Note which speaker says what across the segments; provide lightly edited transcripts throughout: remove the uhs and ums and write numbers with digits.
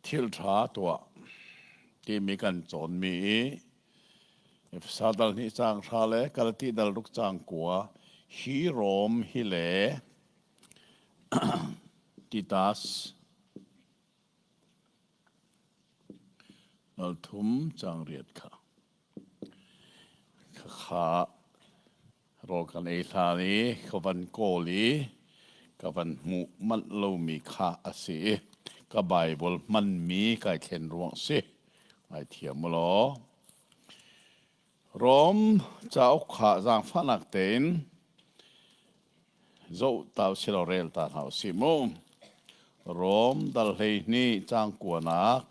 Speaker 1: ทิลทาตัวที่มีกันโจนมีสาดัลนิจางชาเลกาลตีดัลลุกจางกัวฮีโรมฮิเลติตัสนัลทุมจางเรียดข้ารอกันเอทานีขวันโกลีกับวันมุมันเรามีข้าอาศัยกับไบเบิลมันมีการเขียนรวงสิไอเทียมล้อรอมเจ้าข้าจางฟันักเต็นโจ้ตาวชิลเรลตาหาสิมุรอมดัลเฮนี่จางกัวนัก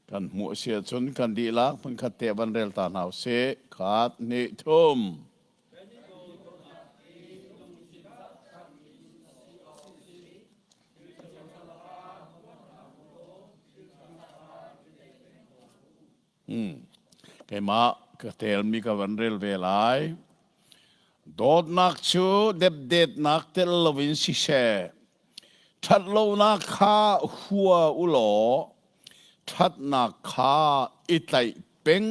Speaker 1: กันมัวเสียจนกันดีลักมันขัดเตะบันเรลตาหาเสขาดนิทุมcái mà cái tel mi cái vấn đề về lại đốt nát chú đẹp đẹp nát tel lovin si xe thật lâu nát khá hua u lỗ thật nát khá ít lại beng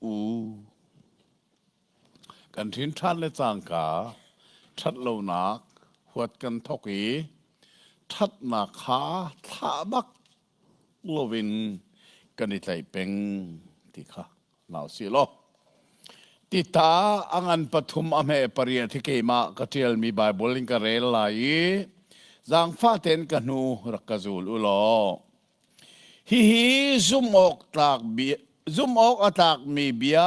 Speaker 1: uกันทิ้งท่านและจางกาทัดlâu nátหัวกันทอกอีทัดนากขาท่าบักlovinกันอีใจเป็นที่ข้าหนาวสิโลติตาอันปฐุมอเมปริยที่เกมากัจเจลมีไบเบิลลิงกเรลไลจางฟ้าเต็นกันหูรักกจูลอุโลฮิซุมอกตากเบียซุมอกอตากมีเบีย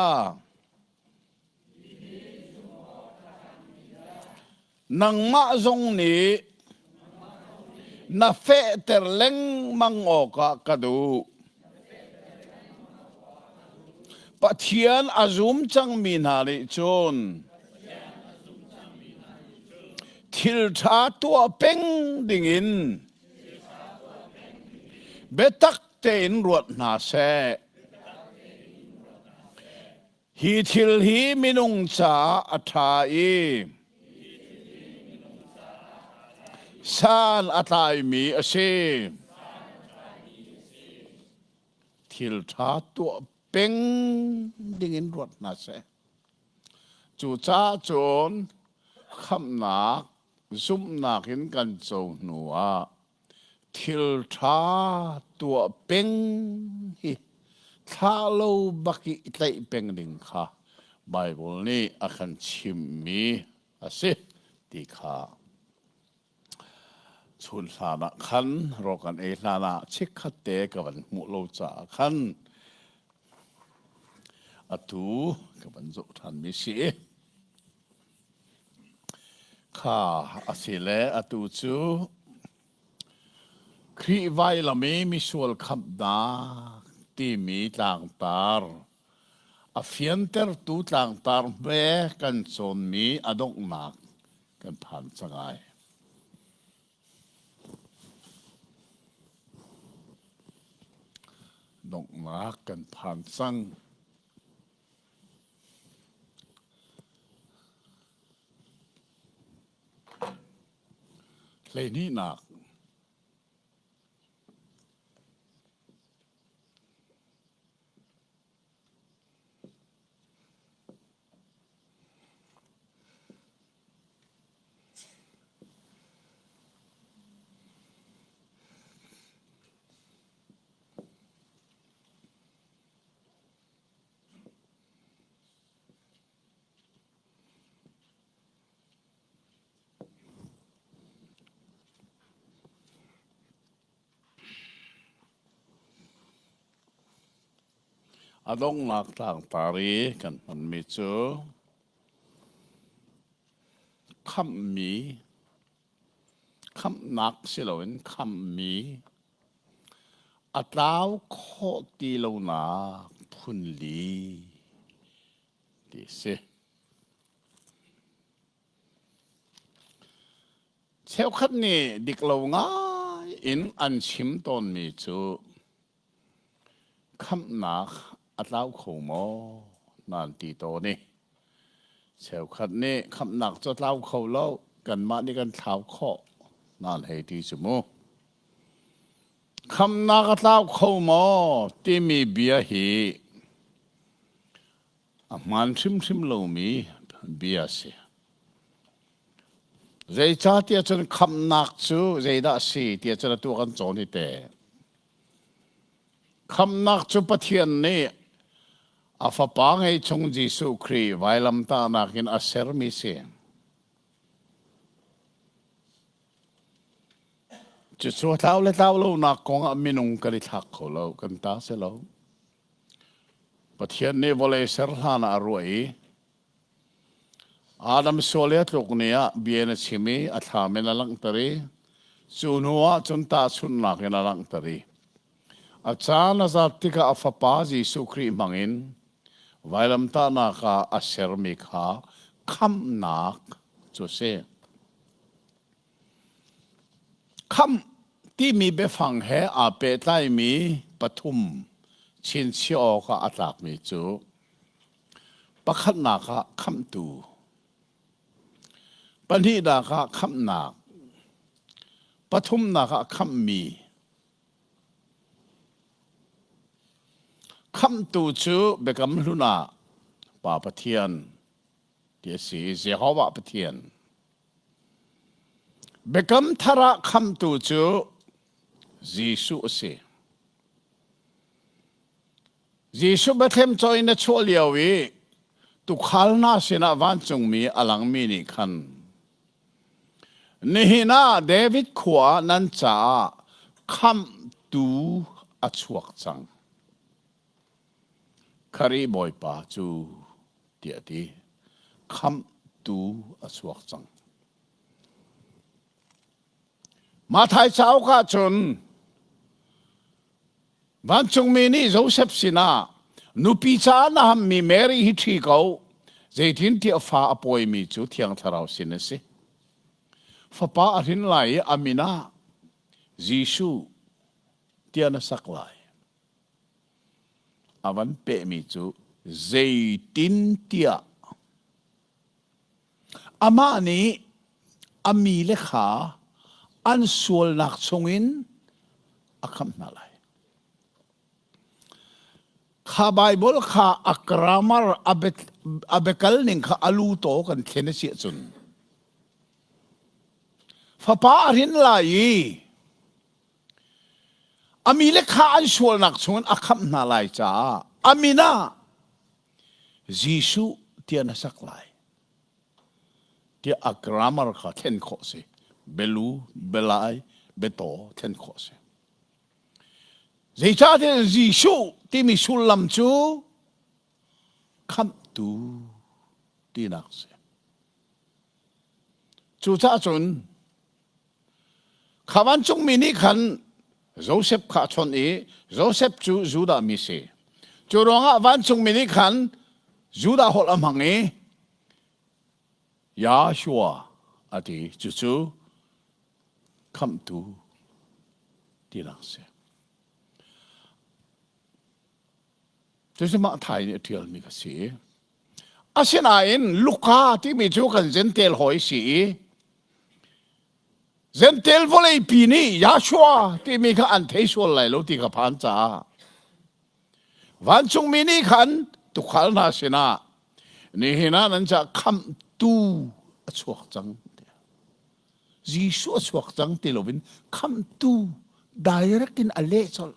Speaker 1: นังมาจงนี้นาเฟเตอร์เลงมังอกกระดูปะเทียนอาจุมจังมีนาลิจนทิลทาตัวเป็งดิ่งินเบตักเตนรวดนาเซฮีทิลฮีมินุงจาอัฐาอีซานอัฐายมีอาเซทิลทาตัวเป็นดิ่งรวดนาเสจู่จ้าโจนคำหนักซุ่มหนักเห็นกันโจหนัวทิลทาตัวเป็นท้าโลบักอิไตเป็นดิ่งค่ะไบเบิลนี้อาคันชิมมีอาศัยตีค่ะชุนสานะขันรอกันเอลานะเช็คขัดเตกันมุโลจ่าขันอตูกับบรรจุทันมิสีข้าอาศิเลอตูจูครีไวละมีส่วนขับดาที่มีต่างตาร์อฟิอันเตอร์ตูต่างตาร์เบกันโซนมีอดงนักกันผ่านสังไงดงนักกันผ่านสังเลยนี่หนักอดงนักต่างตารีกันมันมีเจอคำมีคำนักสิเราเห็นคำมีอัตราโคตีเราหนาพุนลีดิเซเช้าคันนี้ดิกเราง่ายอินอันชิมตอนมีเจอคำนักอัตราโคโมนันตีโตนี่เช้าคันนี้คำนักจะเล่าเขาเล่ากันมาในกันเท้าข้อนั่นให้ที่สมมติค คำนักเต้าเข้ามาที่มีเบียฮีมันชิมโลมีเบียเสียใจชาติจนคำนักจูใจด่าสีที่จะตัวกันโจนี่แต่คำนักจูปะเทียนนี่อาฟปางให้ชงจีสุครีไว้ลำตานักินอาเซอร์มิเสียจุดสุดท้ายเลยท้าวเรานักกองมินุงกันที่ทักเขาเรากันตาเสเราปะเทียนนี่วอลเลเซอร์ฮานาอรวยอาดัมโซเลียตุกเนี่ยเบียนชิมีอัฐามินาลังตรีจูนัวจนตาสุนนักนาลังตรีอาจารย์จัตติกาอัฟปาจีสุครีมังอินไว้ลำตานักอาเซอร์มิกาคำนักจุเซคำที่มีเบฟังเหอาเปตไลมีปฐุมชินชิโอกาอัตากมีจูปะขันนักคำตูปัญหาดากคำนักปฐุมนักคำมีคำตูจูเบกำลุนาป่าปะเทียนเดียสีเสียหัวปะเทียนเบกำทาระคำตูจูจีสุเสจีสุเบเทมจอยนชัวเลียวีตุขัลนาสินาวันจงมีอลังมีนิคันนี่นะเดวิดขวานันจ่าคำตูอชวกจังคารีบอยป่าจูเดียดีคำตูอชวกจังมาไทยเช้าข้าชนวันจงมีนี่โจเซฟสินานุปีชานะฮัมมีเมรี่ฮิตรีเขาเจดินที่ฟ้าอภัยมีจูเทียงทาราวสินสิฟ้าป่าอรินไลอามินาจีซูเทียนสักไลอาวันเปมีจูเจดินเทียอามานี้อามีเลขาอันส่วนนักชงอินอาคำนั่นแหละข้าไบเบิลข้าอักรามาร์อับเบกัลนิงข้าอาลูโตกันเทนเสียจุนฟ้าป่ารินไลอามีเลขาอันส่วนนักชงอินอาคำนั่นแหละจ้าอามีนาจีสุเทียนสักไลที่อักรามาร์ข้าเทนโคสิเบลูเบลายเบโตเทนโคสเจ้าที่จีชูที่มีสุลัมจูคำตูที่นักเสจูจ้าจนข้าวันจงมีนี่ขันโจเซฟข้าชนโจเซฟจูดามิเซจูรองวันจงมีนี่ขันจูดาฮอลอามังยาชัวอดีจูคำตูที่นักเสียจะสมัครไทยเนี่ยเที่ยวมีกษีอาเซียนลูกค้าที่มีจูกันเซนเทลหอยสีเซนเทลวอลเลย์ปีนี้ยาชัวที่มีกันอันเทชัวไหลโลที่กับพันจ่าวันจงมีนี่ขันตุขัลนาเสนานี่เห็นนั้นจะคำตูชวกจังจีสุสวกจังติโลวินคำตูได้รักินอเลสอล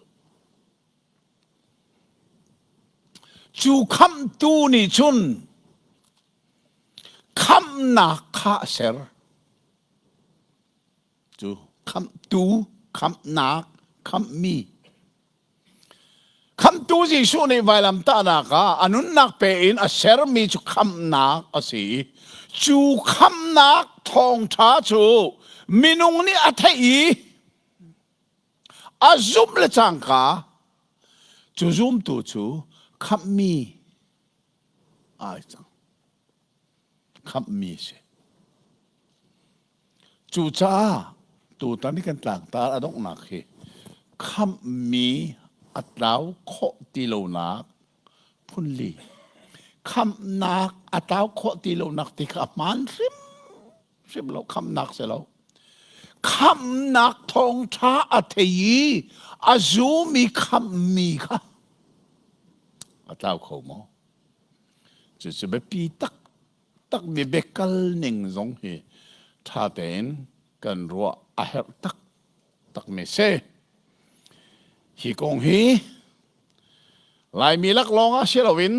Speaker 1: จูคำตูนี่ชุนคำนักข้าเสรจูคำตูคำนักคำมีคำตูจีสุในวัยลำตานักอนุนักเป็นอเสรมีจูคำนักอสีจูคำนักทองท้าจูมินุงนี่อัฐีอาซุมเลจังกาจูซุมตูจูขับมีจังขับมีเสจูจ้าตูตอนนี้กันต่างตาอดงนักเหขับมีอัตราวโคติโลนักพุนลีขับนักอัตราวโคติโลนักที่ขับมันริมเราขับนักเสร็จแล้ว คำนักทองท้าอัตยีอาจูมีคำมีค่ะอาเจ้าเขาหมอจะไปปีตักมีเบกลนิ่งสงเหท่าเต็นกันรัวอาเหรตักไม่เซ่ฮีกงฮีลายมีลักลองอาเชลวิน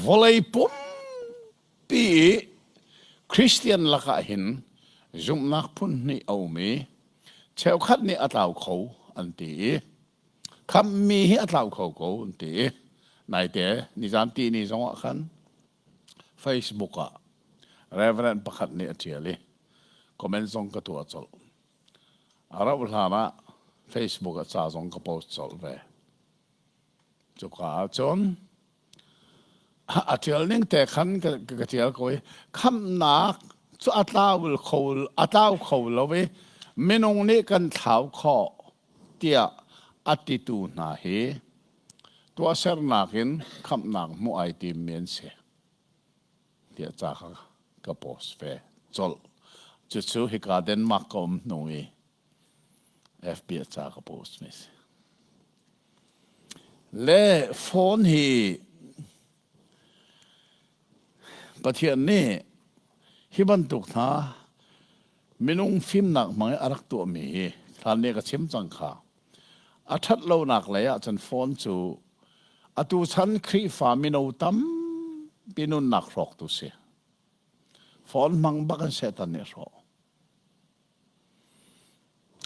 Speaker 1: วอลเลย์ปุ่มปีคริสเตียนลักเห็นจุ่มนักพุ่นนี่เอามีเชลคัดนี่อาเจ้าเขาอันตีคำมีให้อาเจ้าเขาอันตีนายเต๋นิจามตีนี่สองขัน Facebook อะ Reverend ประคัดนี่เชียเลยคอมเมนต์ส่งกระตัวจลอาราบุลฮานะ Facebook อะจ่าส่งกระโพสต์จลไปจุกอาจนอาเชียลนิ่งแต่ขันกระเชียลก็ไว้คำนักสุอาตาวเขาอาตาวเขาแล้วเว้ไม่นงนี่กันเท้าข้อเตียอติตูนาเฮตัวเสรนักินคำนักมุไอติมเมียนเสเตียจากกระโปสเฟจลจุดสูฮิกาเดนมาร์กอมหนุ่ย FB จากกระโปสเมสเล่โฟนฮีประเทศนี้ฮิบันตุกท่ามินุงฟิล์มหนักมั้งอารักตัวมีท่านนี้ก็ชิมจังค่ะอาทัดเราหนักเลยอาจารย์ฟอนจูอาตูฉันครีฟามินูตัมปินุนหนักรอกตุเสียฟอนมังบักันเสตันเนี่ยรอ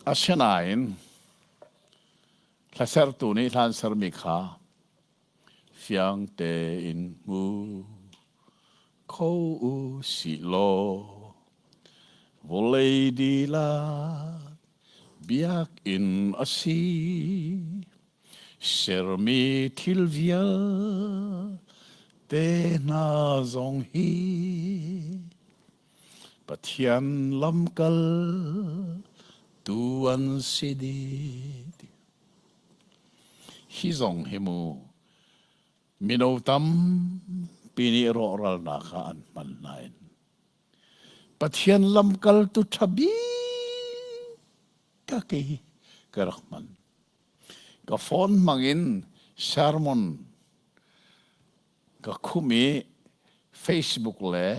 Speaker 1: อาเชนายน์ถ้าเสร์ตูนี้ท่านเสร์มิกาฟียงเตอินมูเขาสิโลVolei di la biak in asi sermi tilvia te na zong hi pathian lam kal tuan sidi hi zong himu minotam pini ro ral na ka an man nain Pathian lamkal tu thabi kaki kerakman ka phone mangin sermon ka khumi Facebook le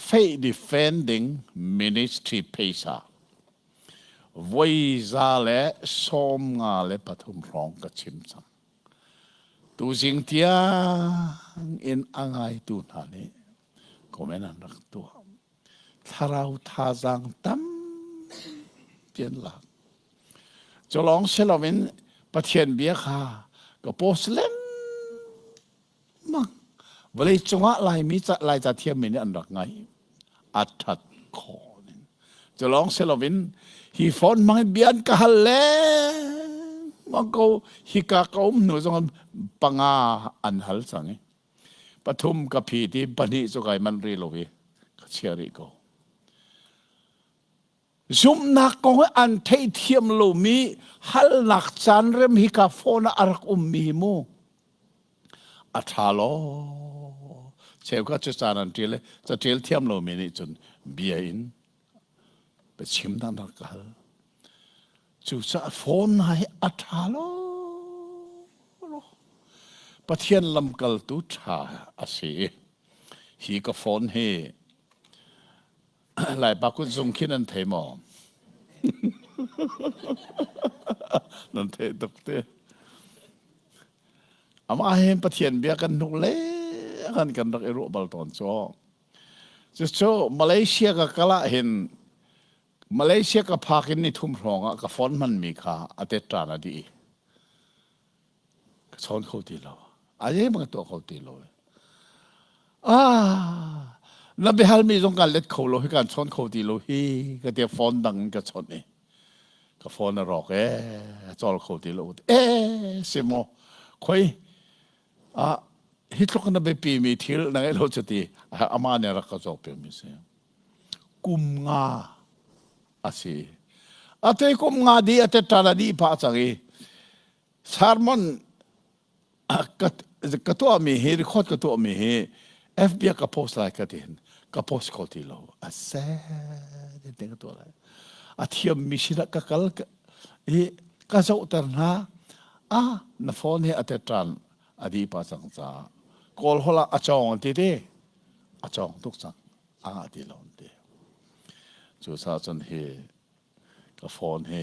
Speaker 1: faith defending ministry pesa voiza le som nga le pathum rong ka chimsang tu jing tia in angai tu na niก็ไม่นั่นรักตัวถ้าเราท่าจางตั้มเปลี่ยนหลักจะลองเชลวินประเทศเบียค่ะก็โพสเล่มมั้งวันนี้จังหวะลายมีจะลายจะเทียมมีนี่อันรักไงอัดทัดคอจะลองเชลวินฮีฟอนมังเบียนกะฮัลเล่มังก็ฮิกากอมหนูจงปังอาอันฮัลสังปฐุมกับพีที่ปนิสุกัยมันรีโลวีเชียริโกซุมนักกงอันเทียมโลมีฮัลนักจันเรมฮิกาโฟนอารักมีมูอัฐาโลเชฟก็จะจานันทีเลยจะเทียมโลมีนี่จนเบียอินไปชิมนั่นรักกันจุดจะโฟนให้อัฐาโลประเทศลำกัลตุชาอาศัยฮีก็ฟอนเฮหลายปากุศลคิดนั่นเทมอนั่นเทตกเตอามาเห็นประเทศเบียกันนุเล่กันรักเอรุบัลตอนโจะโจมาเลเซียกับกะละเห็นมาเลเซียกับพากินนี่ทุ่มรองอะกับฟอนมันมีค่าอัตตานาดีสอนเขาดีแล้วอะไรมันตัวเขาตีเลยนับไปฮัลมีตรงการเล็ดเขาโลให้การชนเขาตีโลฮีก็เดี๋ยวฟอนดังก็ชนนี่ก็ฟอนรอกจอลเขาตีโลสิโมคุยฮิตลูกนับไปปีมีทิลนั่งไอ้เราจะตีอามาเนี่ยรักก็จบเป็นมิเสียกุมงาอาศัยอาศัยกุมงาดีอาศัยตาดีพาจังสารมันกระตัวมีเฮริคอดกระตัวมีเฮ FB ก็โพสต์อะไรกันเห็น ก็โพสต์เขาที่เราเซ่เด็กตัวอะไรเทียมมิชิระก็ก็จะอุตรนะนาฟอนเฮอเตตรันอดีปัสังสากอลฮอลอาจองที่เดอาจองทุกสังที่เราเดจูซาจนเฮก็ฟอนเฮ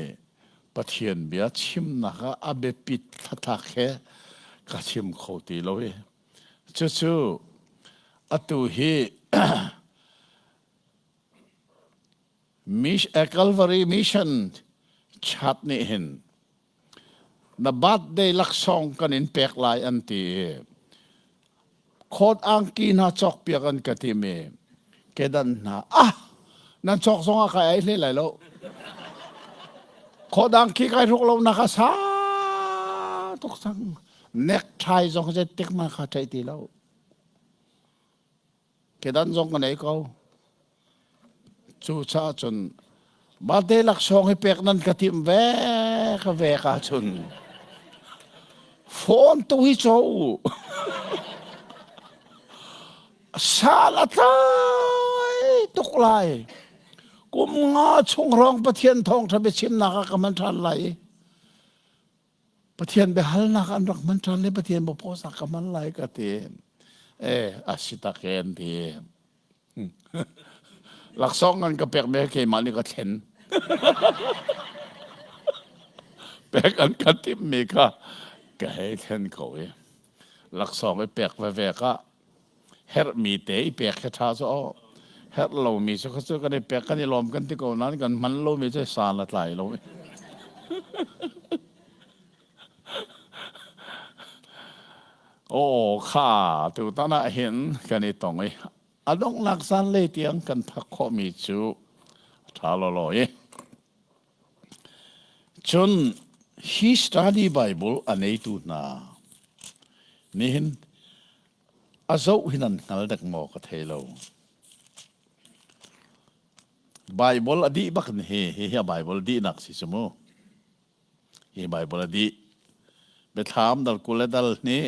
Speaker 1: ปะเทียนเบียชิมนะคะอาเบปิดทักเฮก็ชิมเขาที่เราจู่ตัวเฮมิชCalvary Mission ชัดนี่เห็นนับบัดได้ลักษณ์กันอินเป็กลายอันที่โคดอังกีน่าจอกเปียกันกติเมเกดันนะนั่นจอกสองอะไรเลยแล้วโคดอังกีใครทุกเรานักษาทุกสังเน็กไทสองจะติกมาขาดใจตีแล้วเกดันสองกันไหนเขาจูชาจนบาดเดลักษณ์ให้เป็กนั้นกติมเวกจนฟอนตัวฮิโซซาลาตายตุกไลกุมงาชงรองประเทียนทองทำไปชิมนักกับมันทันไหลประเทียนไปหัลนักอันรักมันทันเลยประเทียนบอกพ่อสักกับมันไหลกติอาชิตาเกนทีหลักสองกันก็เป็กแม่เคมันนี่ก็เห็นเป็กอันกันที่มีก็ให้เห็นเขาหลักสองไอ้เป็กแวก็เฮ็ดมีเตะเป็กแค่ท้าซะเฮ็ดเรามีสักสักกันได้เป็กกันได้ลมกันที่ก่อนนั้นกันมันเรามีใจสารละลายเราโอ้ข้าตัวตาหน้าเห็นกันนี่ต้องดงนักสันเลยเตียงกันทักข้อมีจูท้าลอยจน he study Bible อันนี้ตูน่านี่เห็นอาเจ้าหินันนัลดักหมอกเทโล Bible อดีบักนี่เฮีย Bible ดีนักสิสมุเฮีย Bible อดีไปถามดัลกุเลดัลนี้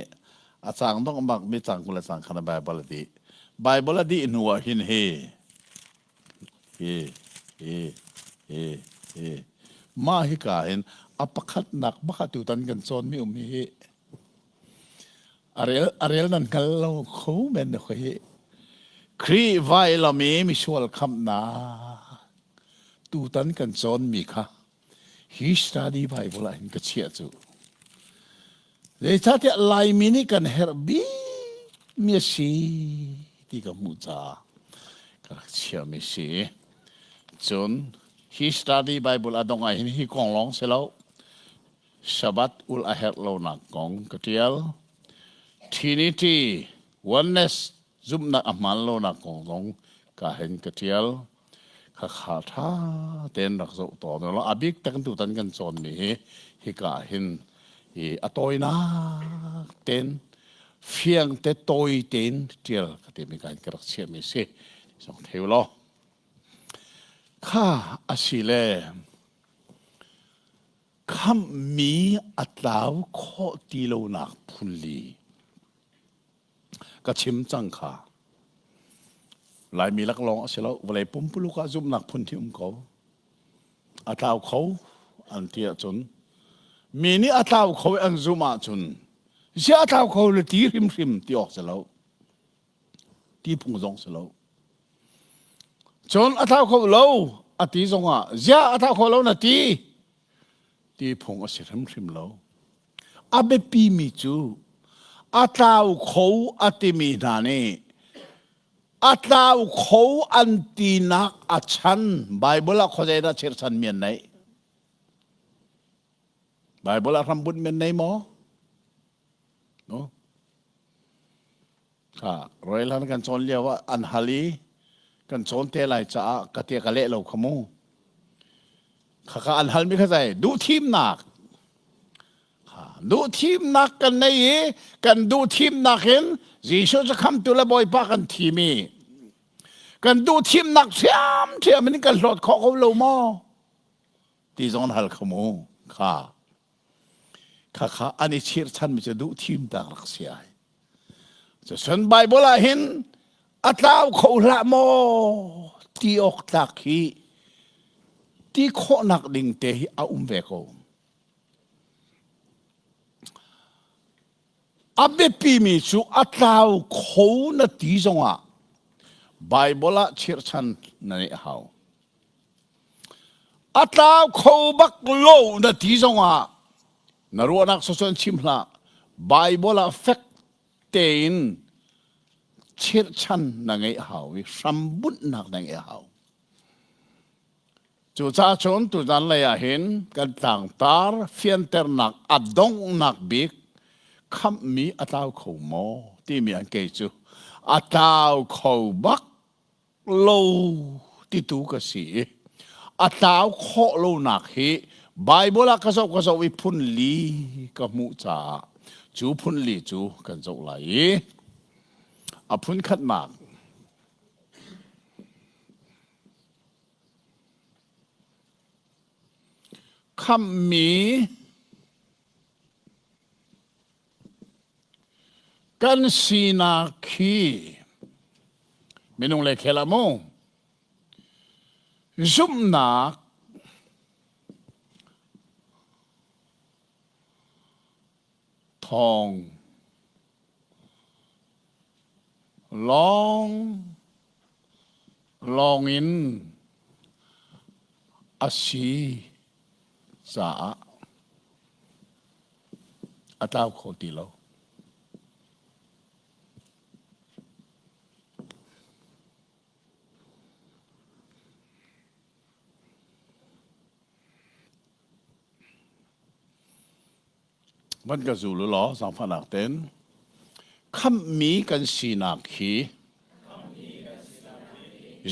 Speaker 1: อาจารย์ต้องบักไม่จังกุเลสังขณะ Bible อดีBible ดีหนัวหินเฮมาฮิกาเห็นอปคัดหนักบักตุตันกันโซนไม่มีเฮอะไรนั่นกันเราเขาเป็นเฮครีไวลามีชวลคำนาตุตันกันโซนมีค่ะฮิสตาดีไบเบิลเห็นก็เชียจูเลยถ้าที่ลายมินิกันเฮร์บีมีสีที่ก็มุจ้าก็เชื่อไม่สิจน he study Bible ดงไงที่กองร้องเสร็จแล้วShabbat อุลอาเฮตเราหนักกองกระเทียล Trinity oneness ซุมนักอามันเราหนักกองร้องก็เห็นกระเทียลข้าขาท่าเต้นรักษาต่อเนาะอาบิกตั้งตัวตันกันสอนมีฮิกาเห็นอตอยนะเต้นเฟียงเตตอยเต็นเจียลก็เต็มีการกระเชียมีเสสองเทวโลข้าอาศิเลข้ามีอัตลาวโคตีโลนักพุนลีก็ชิมจังข้าหลายมีลักลองอาศิเลวันไหนปุ่มปลุกจุ่มนักพุนที่เขาอัตลาวเขาอันเทียจนมีนี่อัตลาวเขาอันจุ่มจนเสียท้าวเขาเลยตีริมที่ออกเสียแล้วตีพุงจงเสียแล้วจนท้าวเขาเล่าตีจงเสียท้าวเขาเล่านะตีพุงเสียริมแล้วอาเบปีมิจูท้าวเขาตีมีนานี่ท้าวเขาอันตีนักฉันไบเบิลเขาจะได้เชื่อฉันเมียนไหนไบเบิลทำบุญเมียนไหนหมอรอยล้านกันโซนเรียกว่าอันฮาลีกันโซนเทลัยจ้ากะเตียกะเละเราขโมข้าอันฮัลไม่เข้าใจดูทีมหนักดูทีมหนักกันในกันดูทีมหนักเห็นจีโชจะคำตัวละบ่อยปากันทีมีกันดูทีมหนักเทียมมันกันหลอดข้อเขาเราหม้อที่โซนฮัลขโมข้าอันนี้เชื่อฉันมันจะดูทีมต่างรักเสียจะส่วนไบเบิลเห็น อาตาวเขาละโมที่ออกตักฮีที่โคนักดิ่งเตhiอาเวโกอับเบปีมีจูอาตาวเขานาทีจงอ่ะไบเบิลเชื่อฉันนั่นเอง อาตาเขาบักโลนาทีจงอ่ะนรวนักส่วนชิมละไบเบิลเฟกเตนเชื่อฉันนั่งไงหาวิสัมบุญนักนั่งไงหาจู่จ้าชนตุจันเลยเห็นกันต่างตาร์ฟินเตอร์นักอดงนักบิกคำมีอาตาเขาโมที่มีอันเกจูอาตาเขาบักโลที่ตูกสีอาตาวโคโลนักฮีไบเบิลกระสอบวิพุนลีกับมุจ่าจูพุนลีจูกันจบไหลอพุนขัดมากคำมีกันสีนาคีไม่นุ่งเล็กละโมซุมนักทองลองอินอาชีจ่าอาตาวโคติโลมันก็จู่หรอสังพนักเต้นคำมีกันสีนักฮี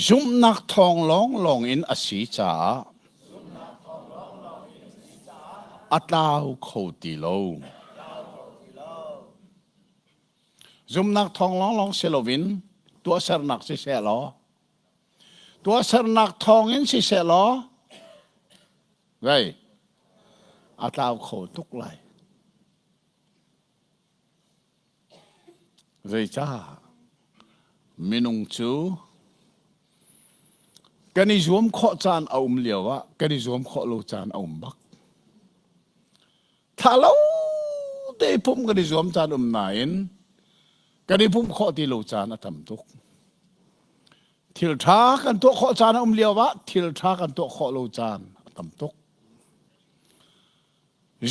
Speaker 1: ซุมนักทองลองอินอาศีจ่าอาตาวโคติโลซุมนักทองลองเซโลวินตัวเสรนักสิเซลอตัวเสรนักทองอินสิเซลอไรอาตาวโคทุกไลเรจ้ามินุงจูกันนิยมข้อจานเอาเลียววะกันนิยมข้อโลจานเอาบักถ้าเราได้พุ่มกันนิยมจานนายนกันนิพุ่มข้อที่โลจานทำทุกทิลท้ากันตัวข้อจานเอาเลียววะทิลท้ากันตัวข้อโลจานทำทุก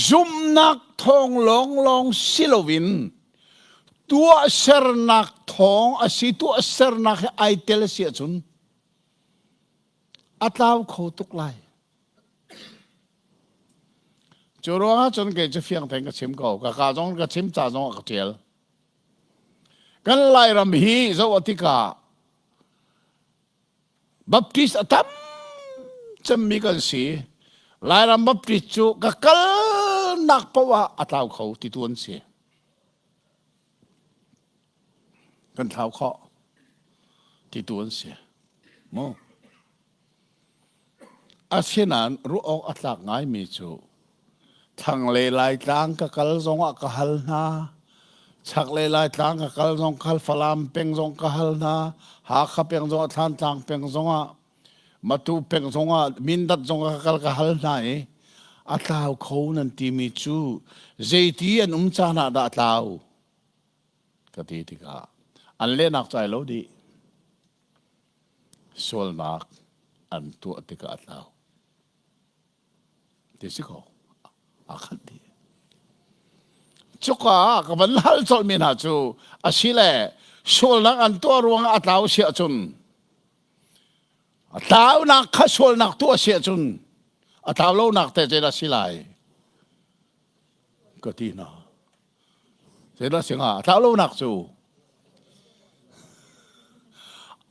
Speaker 1: ซุมนักทองลองซิโลวินตัวเสรนักทองอาศัยตัวเสรนักไอเทลเสียจุนอาตาวเขาตุกไลจรัวจนเกิดจะเฟียงแทงกับชิมเก่ากับกาจงกับชิมจ่าจงกับเจลกันไล่รำฮีสวัสดิกาบัพติสตั้มจะมีกันสีไล่รำบัพติจูกับกันนักเพราะว่าอาตาวเขาติดตัวเสียกันเท้าเคาะที่ตัวเสียโมอาเช่นนั้นรู้ออกอัตลักษณ์ง่ายมีจูทางเลไลต่างกับกลซงอักฮัลนาชักเลไลต่างกับกลซงคัลฟลามเป็งซงกฮัลนาหาขับเป็งซงทานต่างเป็งซงอ่ะมาตูเป็งซงอ่ะมินดัดซงกฮัลนาอัตลาวเขานั่นที่มีจูเจตีอันจานาดอัตลาวกติติกาอันเล่นักใจเราดีโซลนักอันตัวติกาอัตลาวที่สิเขาอาคันดีจุกะกับมันลัลจอลมินาจูอาศิเลโซลนักอันตัวรวงอัตลาวเสียจุนอัตลาวนักข้าโซลนักตัวเสียจุนอัตลาวนักแต่เจดาสิไลก็ดีนะเจดาสิงห์อัตลาวนักจู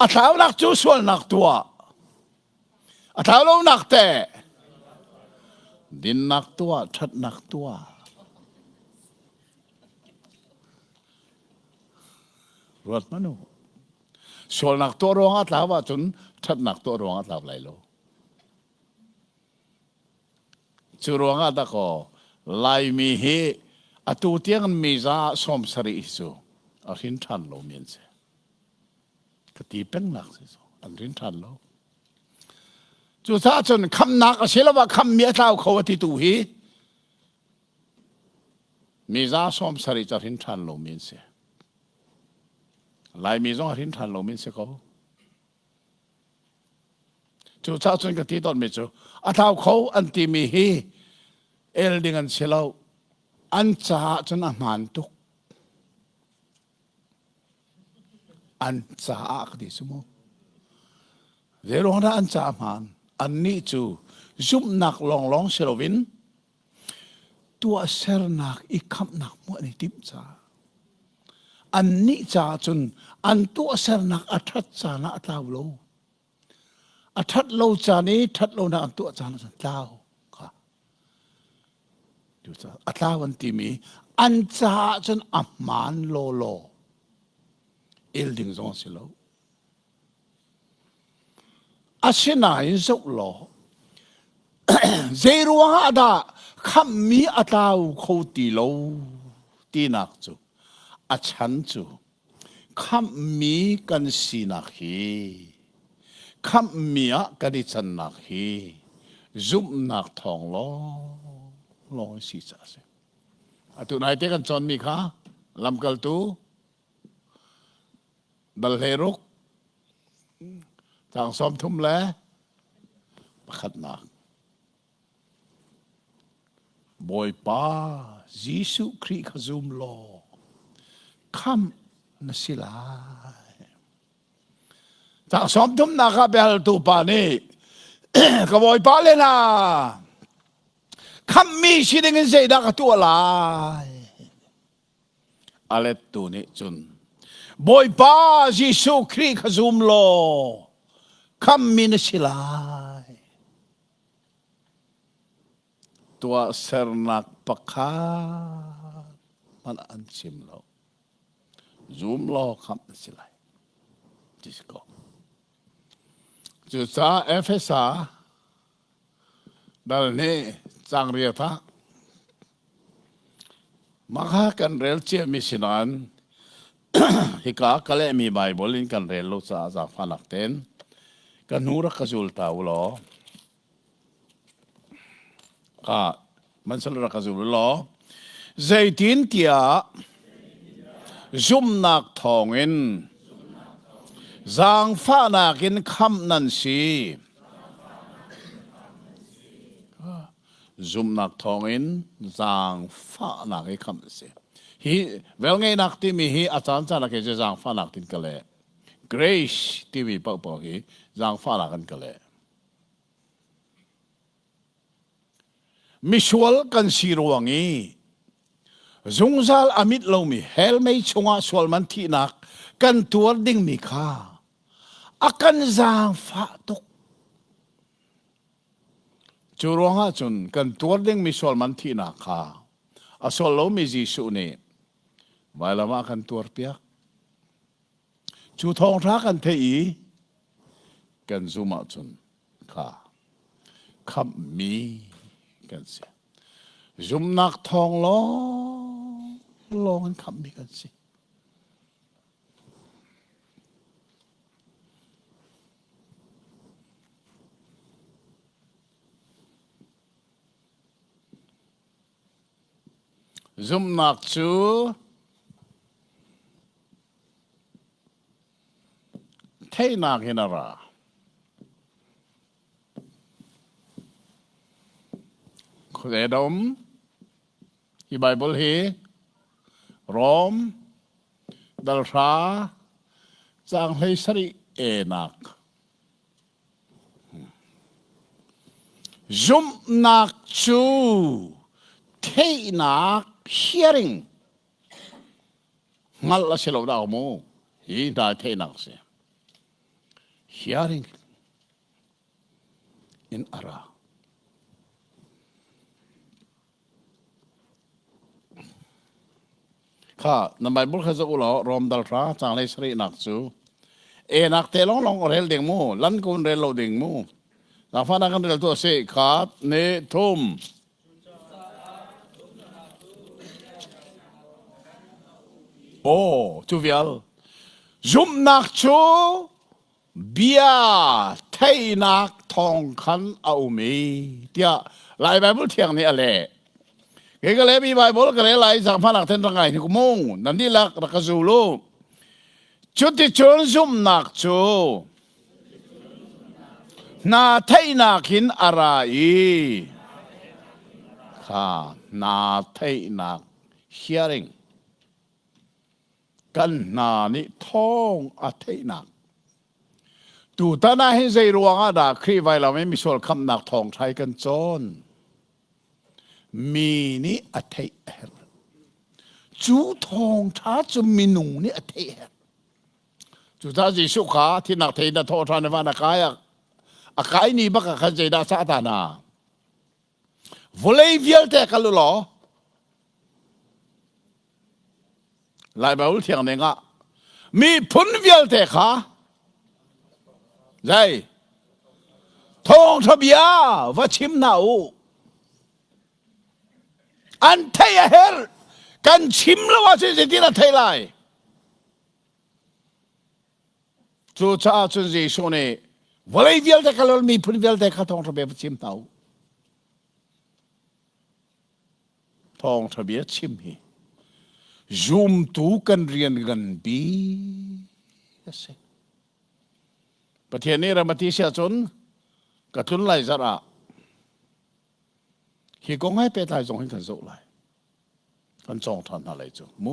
Speaker 1: อัตลาวนักจูโซลนักตัวอัตลาวนักแต่ดินนักตัวชัดนักตัวรถมนุษย์โซลนักตัวรวงอัตลาวจนชัดนักตัวรวงอัตลาวไหลโลจูรวงอัตก็ไลมีเฮอตูเตียงมีซาสมสริสุอหินทันโลเมียนเซ ก็ตีเป็นหนักสิอันรินทันแล้วจุดท้าจนคำหนักเชื่อว่าคำเมียเท้าเขาที่ตูฮีมีจ้าสอมสริจรินทันโลมินเสลายมีจ้ารินทันโลมินเสเขาจุดท้าจนก็ตีตอนไม่จูอาเท้าเขาอันที่มีฮีเอลดิงันเชลาวอันจ้าจนอามันตุกอันจ้าอักดิสมุเดี๋ยวเราอันจ้ามันอันนี้จูจุ่มหนักลองเชลวินตัวเซอร์นักอีกคำหนักมั่วในทิมจ้าอันนี้จ้าจนอันตัวเซอร์นักอัฐจ้าหน้าเท้าโลอัฐโลจานี้ทัดโลนักอันตัวจ้าหน้าเท้าค่ะดูจ้าอัฐวันที่มีอันจ้าจนอัมมันโลเอลดิงซองเชลอาเชนาอินสุกโลเจรวงอาดาคำมีอาตาวเขาตีโลตีนักจูอาชันจูคำมีกันสีนักฮีคำมีกันดิฉันนักฮีจุ่มนักทองโลสีจ้าเสอตุนายเตกันจอนมีค่ะลำกัลตูดัลเฮรุกทางซ้อมทุ่มแล้วขัดหนักบอยป้ายิสุคริขจุมโลคำนสิลายทางซ้อมทุ่มนะครับเบลตูปานี่ก็บอยป้าเลยนะคำมีชีดิงินเสดักตัวลายอะไรตัวนี้จุนบอยป้ายิสุคริขจุมโลคำมีนสิลายตัวเสรนักปะคามันอันชิมโลจุมโลคำนสิลายจิสโกจุดจ้าเอฟเอสาดัลนี้จังเรียท่ามาหากันเรลเชียมิสินันฮิกากะเลมีไบเบิลินกันเรลโลซาจากฟันักเต็นกันนูรักจุลตาวโลก็มันสลรักจุลโลใจทินเตียจุ่มนักทองอินจางฟ้านักอินคำนันสีจุ่มนักทองอินจางฟ้านักอินคำนันสีฮีเวลไงนักที่มีฮีอาจารย์จะนักจะจางฟ้านักตินกันเลย Grace ที่มีปอกฮีจางฟ้านักกันเลยมิชวลกันสีรวงงี้จงซาลอามิดลงมีเฮลไม่ชงอาสวลมันที่นักกันตัวดิ่งมีค่าอากันจางฟ้าตกจูรวงอาจนกันตัวดิ่งมีสวลมันที่นักค่าอาสวลลมีจีสุนี่ไว้ละมากันตัวเปียกจูทองรักกันเทีกันซุมาจนค่าคำมีกันเสียจุ่มนักทองลองกันคำมีกันสิจุ่มนักจูเทนักเห็นอะไรเรดมที่ไบเบิลฮีรอมดัลราจางเฮสรีเอนักจุมนักจูเทนัก hearing งั้นละเชลดาวโมฮีได้เทนักเสีย hearing in araข้าในไบเบิลเขาจะอุลรอมดัลราจางเลสรีนักจูเอนักเตลองเรลเดงมูลันกุนเรลโลเดงมูแต่ฟ้านักกันเรลตัวเสกขาดเนทุมโอ้จูเวียล จุมนักชูเบียไทยนักทองคันเอามีเดียหลายใบบุเทียงนี่อะไรเกี่ยวกับเลยมีใบบุก็เลยหลายสังพันธ์เทนตั้งไงที่กูมุ่งนั่นนี่ละรักจูลูจุดที่ชนจุมนักชูนาไทยนักหินอะไรค่ะนาไทยนัก hearing กันนานี่ท้องอาไทยนักดูตาหน้าให้ใจรวงอ่ะด่าครีไว้เราไม่มีส่วนคำหนักทองไทยกันจนมีนี่อาไทยจูทองท้าจะมีหนูนี่อาไทยจูท้าจีสุขาที่หนักไทยน่ะโทษทานในวันอากายอากายนี่บักขันใจด่าซาตานาวุเลยเวียลแต่กันหรอหลายแบบเทียงเนี่ยงะมีพ้นเวียลแต่ขาใช่ทองทบียว่าชิมหนาวอันเทียเฮลกันชิมแล้วว่าสิ่งที่นั่นเทไลจู่จ้าจุนจีโซเน่วันเลยเวียลแต่กันแล้วมีพ้นเวียลแต่ขาทองทบียว่าชิมหนาวทองทบียชิมฮีจุมตูกันเรียนกันบีเสประเทศนี้เรามาที่เสียจนกระทุนไหลซะละที่กงให้ไปตายจงให้กันสุไหลกันจงทำอะไรจงมู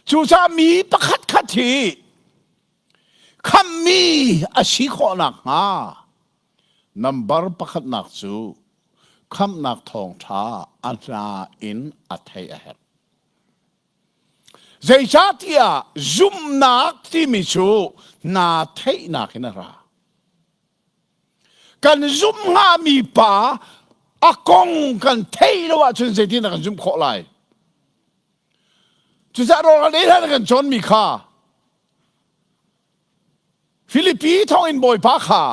Speaker 1: จู่จะมีประคัดคัดทีคำมีอาชีพหนักฮะนับบัรประคัดหนักจู่คำหนักทองท้าอันนาอินอัตยาเหตุใจชาติยาจุมนักที่มิชูนาเทนักนรากันจุมหามีป่าอากงกันเทนว่าจนเสร็จที่นักจุมขอไลจุดจะรอกันได้ท่านกันจนมีค่าฟิลิปปีท้องอินบอยปาค่า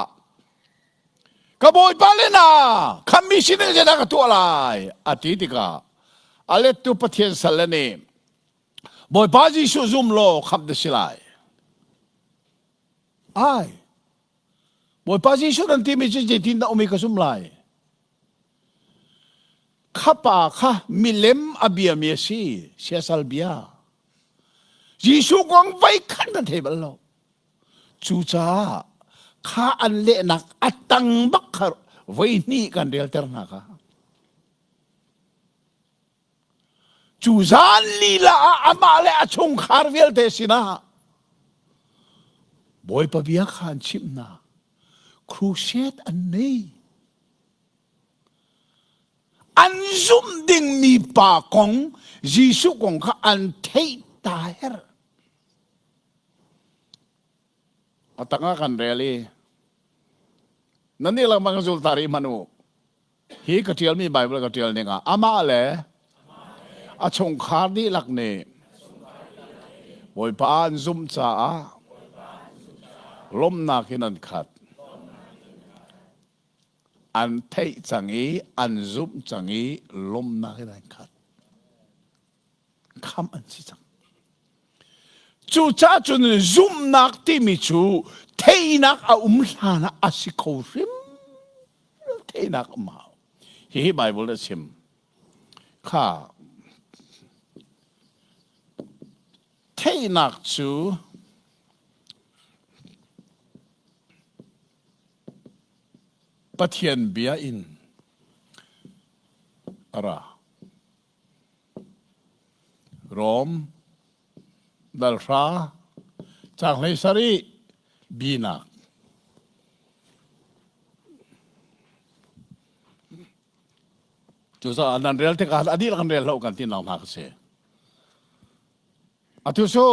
Speaker 1: กบอยปาเลนาคำมีสิ่งจะนักตัวอะไรอาทิตย์กาอะไรตัวประเทศสารเนมบอยปาจีชูซุมโลขับเดชิไลไอบอยปาจีชูนันทีไม่ใช่เจตินดาอเมริกาซุมไลข้าป่าข้ามิเลมอเบียเมียซีเชียสัลเบียจีชูกวางไว้ขันกันเทบัลโลจูจ้าข้าอันเละนักอัตตังบักขรไว้นี่กันเรียลเตอร์นักจูซานลีลาอามาเลอชงคาร์เวลเตสินะบอยปะเบียขันชิมนะครูเชตอันนี้อันซุมดิ่งมีปากของยิสุของข้าอันเทตาเฮร์อัตงากันเรลีนั่นนี่เรามังสุลตาริมานุฮีกระเทียมมีใบเบลกระเทียมเนี่ยอามาเลอาชงคาร์นี่หลักเนี่ยบอยปานซุมจ้าล้มนากินันขัดอันเทจังอีอันซุมจังอีล้มนากินันขัดคำอันที่จังจู่จ้าจนซุมนักที่มิจูเทนักอาลานะอาศิโคริมเทนักมาฮีไบเบิลชิมข้าเทนักจูปะเทียนเบียอินอะไรโรมดัลฟาจากเลสรีบีนักจุดอันนั้นเรียลที่การอดีตกันเรียลเรากันที่นองนักเสียอาทิตย์สู้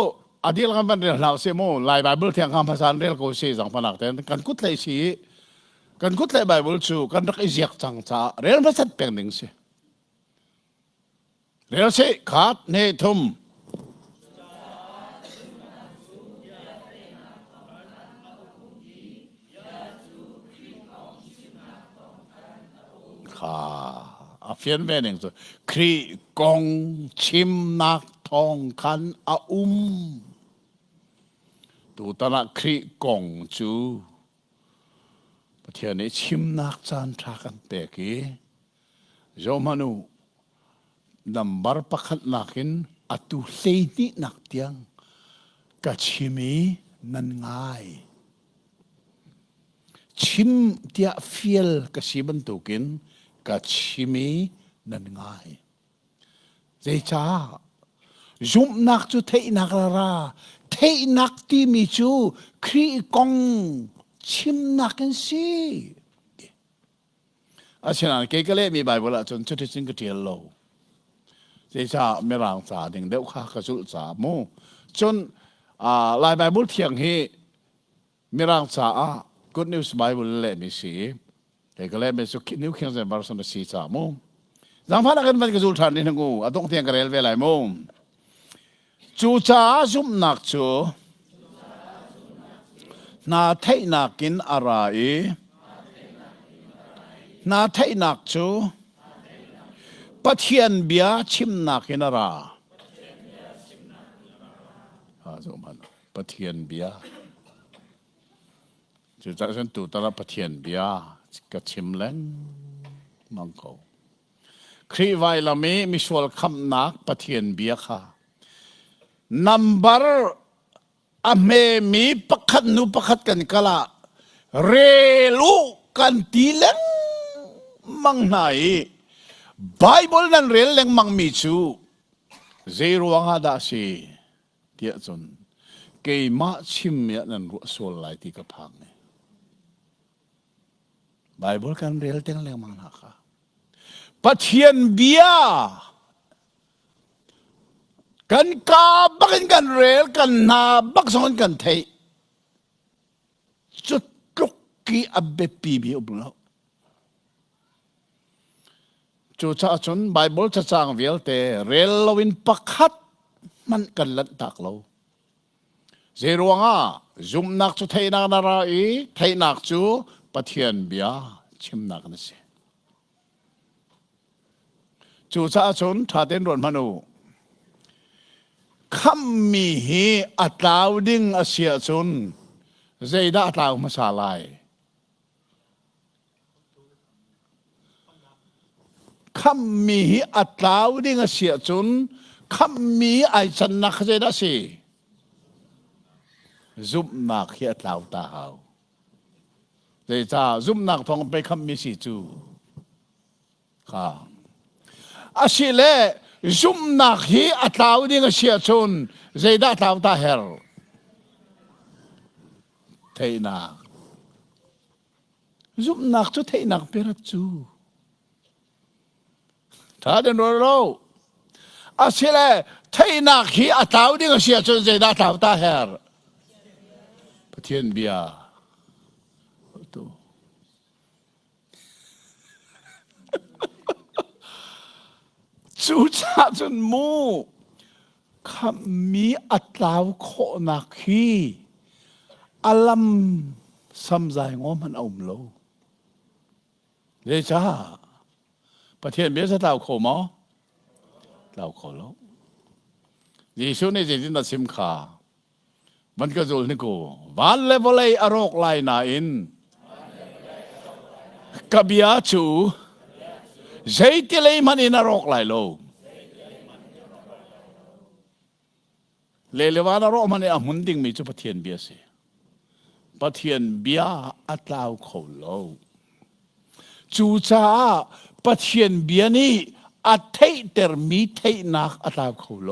Speaker 1: อดีตกันเรียลเราเสียโม่ลายไบเบิลที่อังคารภาษาเรียลกูเสียสังพนักแต่กันกุดเลยสิกันกุดเลยไบเบิลสู้กันรักอิเจียกจังจ้าเรียลภาษาเป็นหนึ่งสิเรียลสิขาดเนทุมอาเฟียนเวนิงตัวครีกองชิมนักท ทองคันตูตนะครีกงจูประเทศนี้ชิมนักจานทากันเตกีโยมานูนัมบาร์ปักขัดนักินอตุเซนินักเตียงกัชิมีนันง่ายชิมเตียฟิลกัชิบันตุกินกัชิมีนันง่ายเจ้าจุ่มนักจูเทนักราเทนักที่มีจูครีกงชิมนักกันสิอาเช่นนั้นเกก็เลยมีใบบละจนชุดที่สิ่งก็เทียนโลเจ้าไม่ร่างสาดึงเด็กข้ากระสุนสาโมจนลายใบบุตรเทียงฮีไม่ร่างสาGood News Bible เล่มีสีเกก็เลยเป็นสุขนิ้วเขียนใส่บาร์สันสีสาโมจังพนักงานมันกระสุนทันนี่ทั้งกูต้องเทียงกันเรลเวลาโมจูจ้าจุ่มนักจูนาเทนักกินอะไรนาเทนักจูปะเทียนเบียชิมนักกินอะไรสมันปะเทียนเบียจูจ้าฉันตูตระปะเทียนเบียก็ชิมเล้งมังโกครีไวลามีชวลคำนักปะเทียนเบียค่ะnumber เมมีปักขัดนูปักขัดกันกะละเรลูกันตีเลงมังไหนไบเบิลนั้นเรลเลงมังมีชูเจรวงหาดาสีเดียจนเกยมาชิมเมียนั้นรัวโซลไลที่กระพังไบเบิลกันเรลเต็งเลงมังหาค่ะปะเทียนเบียกันกาบักกันเรลกันนาบักสอนกันเทจุดลุกกี้อับเบปีบีอุบลจูชาชนไบเบิลจะจางเวลเตเรลวินปักขัดมันกันลัดตักเราเจรวงจุ่มนักจูเทนักนาราอีเทนักจูปะเทียนเบียชิมนักนั่นสิจูชาชนถ้าเต้นรวนมนูคำมีฮีอัตลาวดิ้งอาเซียชนเจด้าอัตลาวมาสาลายคำมีฮีอัตลาวดิ้งอาเซียชนคำมีไอชันนักเจด้าสิจุบนักฮีอัตลาวตาเอาเจจ้าจุบนักทองไปคำมีสิจูค่ะอาศิเลจุ่มนักฮีอัตลาวดิ้งเสียชนเจด้าตาวตาเฮลเทนักจุ่มนักจูเทนักเปรัจูถ้าเดินรู้อาศิเลเทนักฮีอัตลาวดิ้งเสียชนเจด้าตาวตาเฮลปะเทียนเบียจูจ้าจนมูคำมีอัตลาวโคนักฮีอัลลัมสัมใจงอมันเอามโลเดจ้าประเทศเบียสตาวโคมอตาวโคโลยิสุนี่จะจินตสิมขามันก็จุลนิโกวันเลวเลยอารอกไลนาอินกับยาจูใจที่เลยมันอินารอกไหลโลเลวานารอกมันเนี่ยมุนดิ้งมีจุปะเทียนเบียสิปะเทียนเบียอัตลาวโคโลจูจ้าปะเทียนเบียนี่อัตเทเตอร์มีเทนักอัตลาวโคโล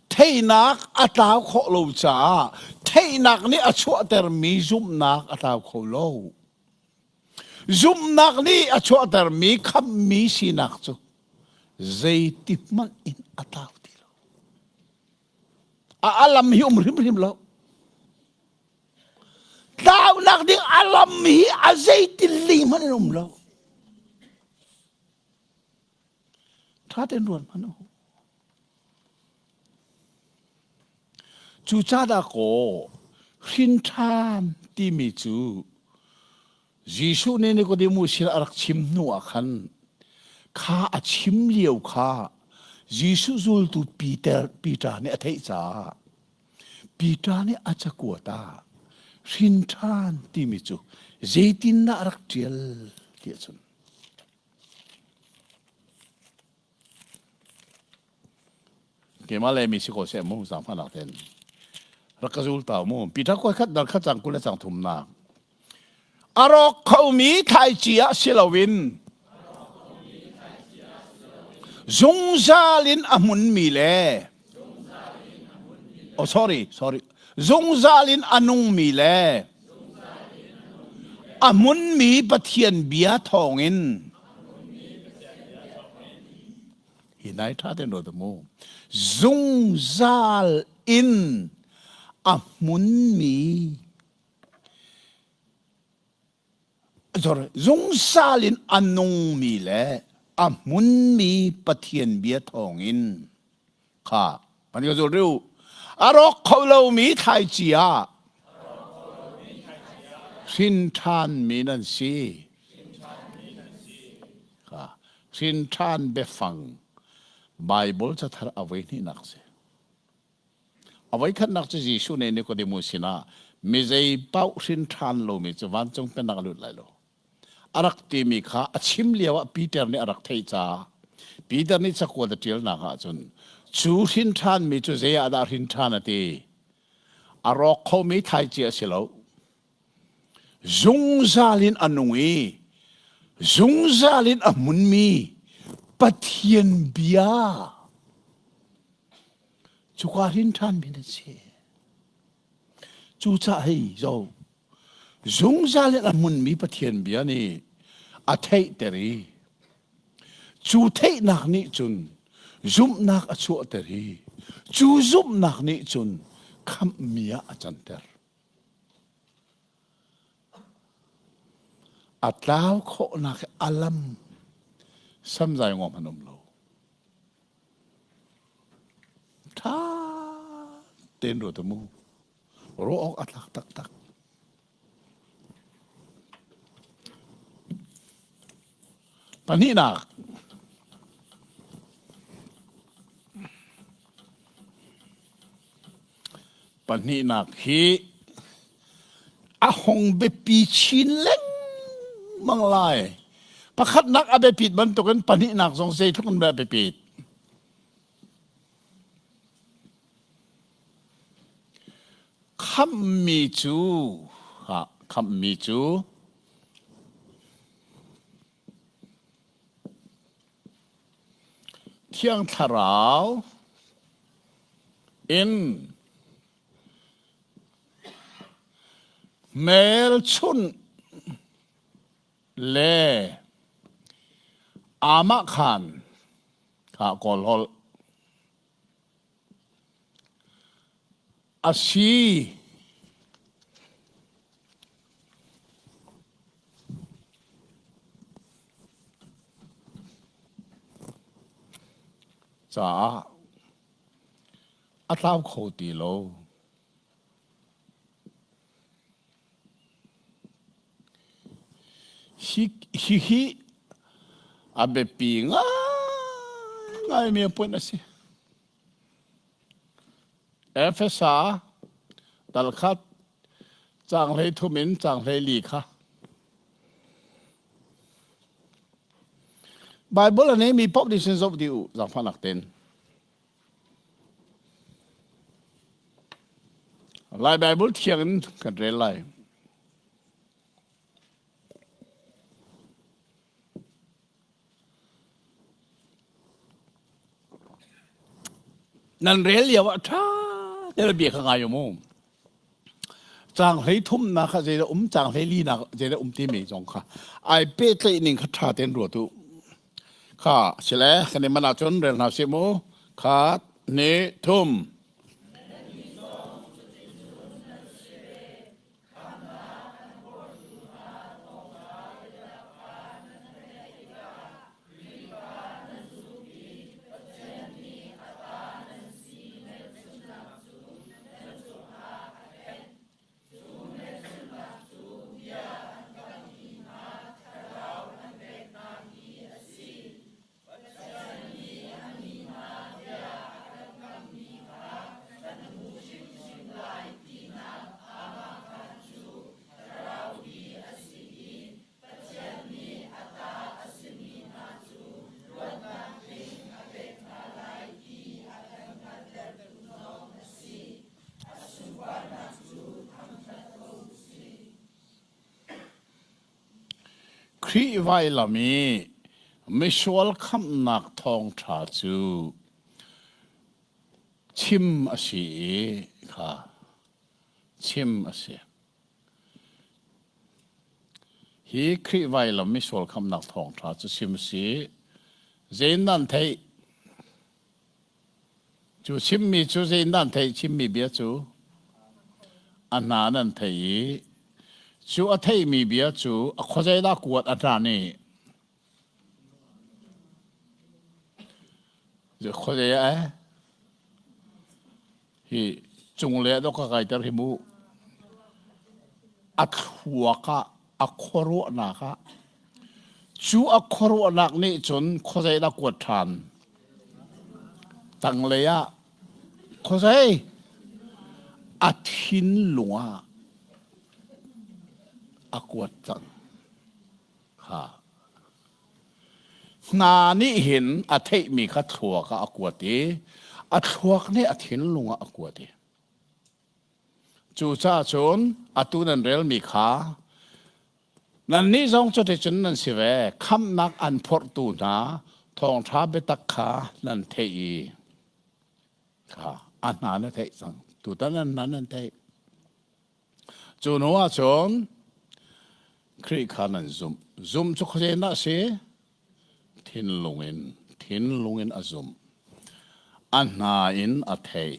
Speaker 1: เทนักอัตลาวโคโลจ้าเทนักนี่อัชวเตอร์มีจุมนักอัตลาวโคโลจุ่มนักนี่อชวดมีคำมีสินักจูใจติดมันอินอัตาวดีโลอาลัมฮิอุมริมริมโลดาวนักดิ้งอาลัมฮิอาใจติลีมันอินุมโลถ้าเดินรวนมันโอ้จูจ้าดาโกหินทามที่มีจูยิสุเนี่ยนี่ก็ดีมูสิอารักชิมนัวขันข้าชิมเลี้ยวข้า ยิสุซูลตูปีตาเนี่ยเทจ่าปีตาเนี่ยอาจจะกลัวตาสินทานที่มิจูเจตินน่ารักเจียลเกี่ยชนเกี่ยมาเลยมีสิโกเสมุสามพันหลักเทนรักจูลตามุปีตาก็ขัดดัลขัดจังกุลจังทุมนาอารอกเขามีไทยเจียเซลวินจงซาลินอามุนมีเล่โอ้ sorry จงซาลินอานุงมีเล่อามุนมีปะเทียนเบียทองอินหินไหนท่าเต้นโดดมูจงซาลินอามุนมีsorry จงซาลินอานุงมีเล่อามุนมีปะเทียนเบียทองอินค่ะมันก็จะรู้อารอกเขาเรามีไทยเจียสินทานมีนั่นสิค่ะสินทานเบฟังไบเบิลจะทาเอาไว้นี่นักสิเอาไว้ขันนักจะยิสุในนี้ก็ได้มุสินะมีใจเป้าสินทานเรามีจะวันจงเป็นนักลุดไหลโลอารักตีมีข้าชิมเลียวปีเตอร์นี่อารักไทยจ้าปีเตอร์นี่จะกวดเจียลนักจนจูหินทานมีจูเสียอาดาหินทานตีอารอกเขามีไทยเจียสิโลจงซาลินอนุงีจงซาลินอมุนมีปะเทียนเบียจูการหินทานมีนั่นสิจูจะให้เราจงซาลินอมุนมีปะเทียนเบียนี่อาเทยเตรีจูเทยนักนี่จุนจุบนักอชัวเตรีจูจุบนักนี่จุนคำเมียอาจันเตอร์อัตลาวโคนักอัลลัมสัมใจงอมนมโลท่าเต้นรัวตมูรัวออกอัตลักตักปานนี้นักปานนี้นักฮีอาหงเบปีชินเล็งมังลายประคัดนักอาเบปิดมันตกันปานนี้นักสงสัยทุกคนแบบปิดคำมีจูฮะคำมีจูเที่ยงทาราวอินเมลชุนเลอามาขันข้ากอลฮอลอาชีจ้าอัตลาวโคตีโลฮิอาเบปีง่ายมีปุ่นนะสิเอฟเอสาตลคัดจางเลยทุมินจางเลยลีค่ะไบเบิลอันนี้มีพบดิฉันสอบดิวจากพนักเต็นลายไบเบิลเทียงกันเรื่อยไล่นั่นเรียลเลียวท่าเดี๋ยวเบียร์ข้างในอยู่มุ่งจางให้ทุ่มนะคะเจได้จางให้ลีนะเจได้ที่ไม่จงค่ะไอเป้ใจหนึ่งขัดท่าเต้นรัวตุค่ะเฉลยคะแนนมันอาจจะเรียนหาเสมูขาดเนทุ่ม รีไว้ละมีไม่ชวลคำหนักทองชาจูชิมอาศีค่ะชิมอาศีฮีครีไว้ละไม่ชวลคำหนักทองชาจูชิมอาศีเจนนั่นเทจูชิมมีจูเจนนั่นเทชิมมีเบียจูอันนั้นเทจูอันเทมีเบียจูข้อใจน่ากวดอันนั้นจะข้อใจฮีจงเลี้ยดก็ไกลแต่หิมูอัดหัวกะอักขรุนักะจูอักขรุนักนี่จนข้อใจน่ากวดทานตั้งเลยข้อใจอัดหินหลวงอักวดจังค่ะนานี่เห็นอัฐิมีขัดหัวก็อักวดดีอัดหัวนี่อัดหินหลวงอักวดดีจูจ้าชนอัตุนันเรลมีขานั่นนี่จงจุดที่จนนั่นสิเวคำนักอันพอร์ตูนาทองท้าเบตักขานั่นเทีค่ะอันนั้นเทีสังตูตันนั้นเทีจูนัวชนคริขานันซุมจุกเจน่าสิทินลงอินอาซุมอันนาอินอัฐิ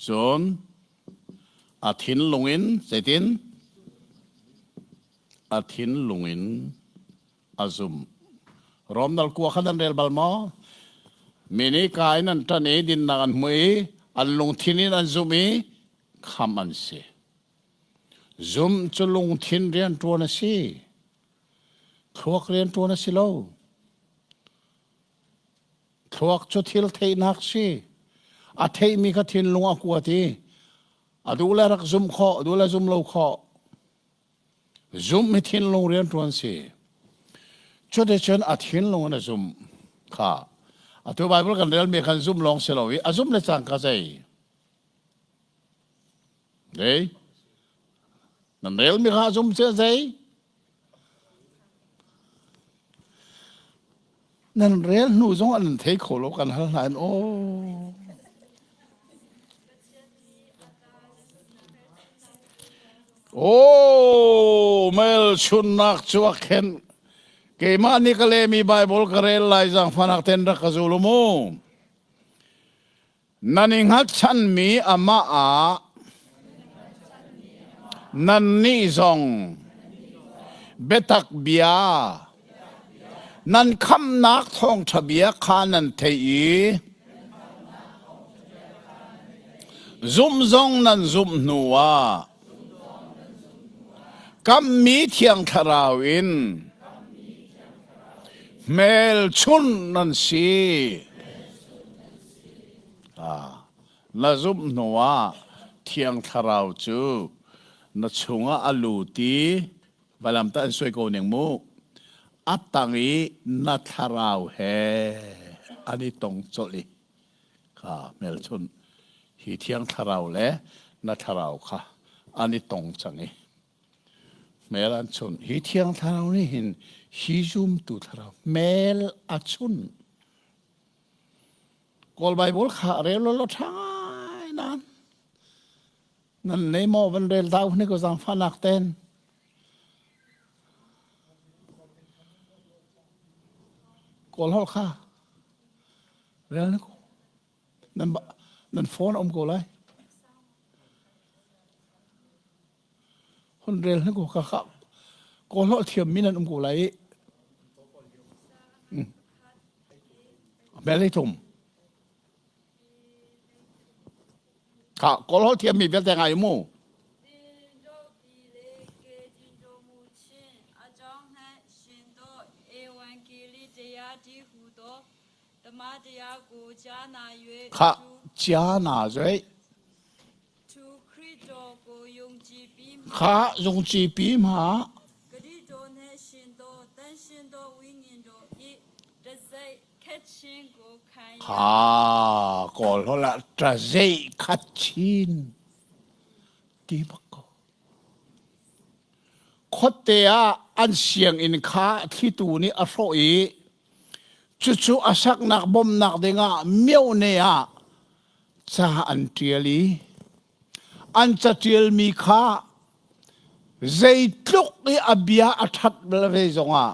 Speaker 1: จนอาทินลงอินเสตินอาทินลงอินอาซุมรอมดัลกัวขันเรลบัลมามินิกายนันตันเอดินนักันมวยอันลงทินินอันซุมีคำอันเสซุมจะลงทินเรียนตัวนั่นสิทวกเรียนตัวนั่นสิโลทวกจุดทิลเทนักสิอาเทมีกทินลงอักวตีดูแลรักซุมข้อดูแลซุมโลข้อซุมไม่ทินลงเรียนตัวนั่นสิจุดเดชนอาทินลงนั่นซุมค่ะตัวไบเบิลกันเรียนมีกันซุมลงเสลวิซุมในสังกัดใจเด้นั่นเรียนมีข้าซุมเสียใจนั่นเรียนหนูจงอันเทคโคโลกันฮัลไลน์โอ้โอ้เมลชุนนักชัวเข็นเกมานิกเลมีไบเบิลกเรลไลจังฟันักเทนรักจูลโมนันอิงฮัตชันมีอามาอานันนี่ซองเบตักเบียนันคำนักท่องทะเบียขานันเทีซุมซองนันซุมนัวกัมมีเทียงทาราวินเมลชุนนันสีนาซุมนัวเทียงทาราวจูนัชงะอลูตีบาลามตันสวยโกเนงมูอัตตังอีนัทาราวเฮอันนี้ตรงจลิค่ะเมลชุนฮีเทียงทาราวและนัทาราวค่ะอันนี้ตรงจังอีเมลันชุนฮีเทียงทาราวนี่เห็นฮีจุมตุทาราวเมลอัชุนกอลไบเบิลขาเรลโลท้ายนั่นในโมบันเรลดาวนี่ก็สังฟันักเต้นกอลฮอลข้าเรลนี่ก็นั่นโฟนกูเลยคนเรลนี่ก็ข้ากอลฮอลเทียมมินันกูเลยเบลลี่ทุ่มข้ากอลฮอลเทียมมีเบลแต่ไงมู่ข้าจานาใจข้ายงจีปีมาข้ากอลฮอลละตราเซคัดชินดีบัก คดเตียอันเสียงอินค้าที่ตูนี้อโรอีจู่ๆอาศักนักบ่มนักเดงะเมียวเนียจะอันเทียลีอันจะเทียลมีค้าใจทุกอีอเบียอัฐบลเวจงะ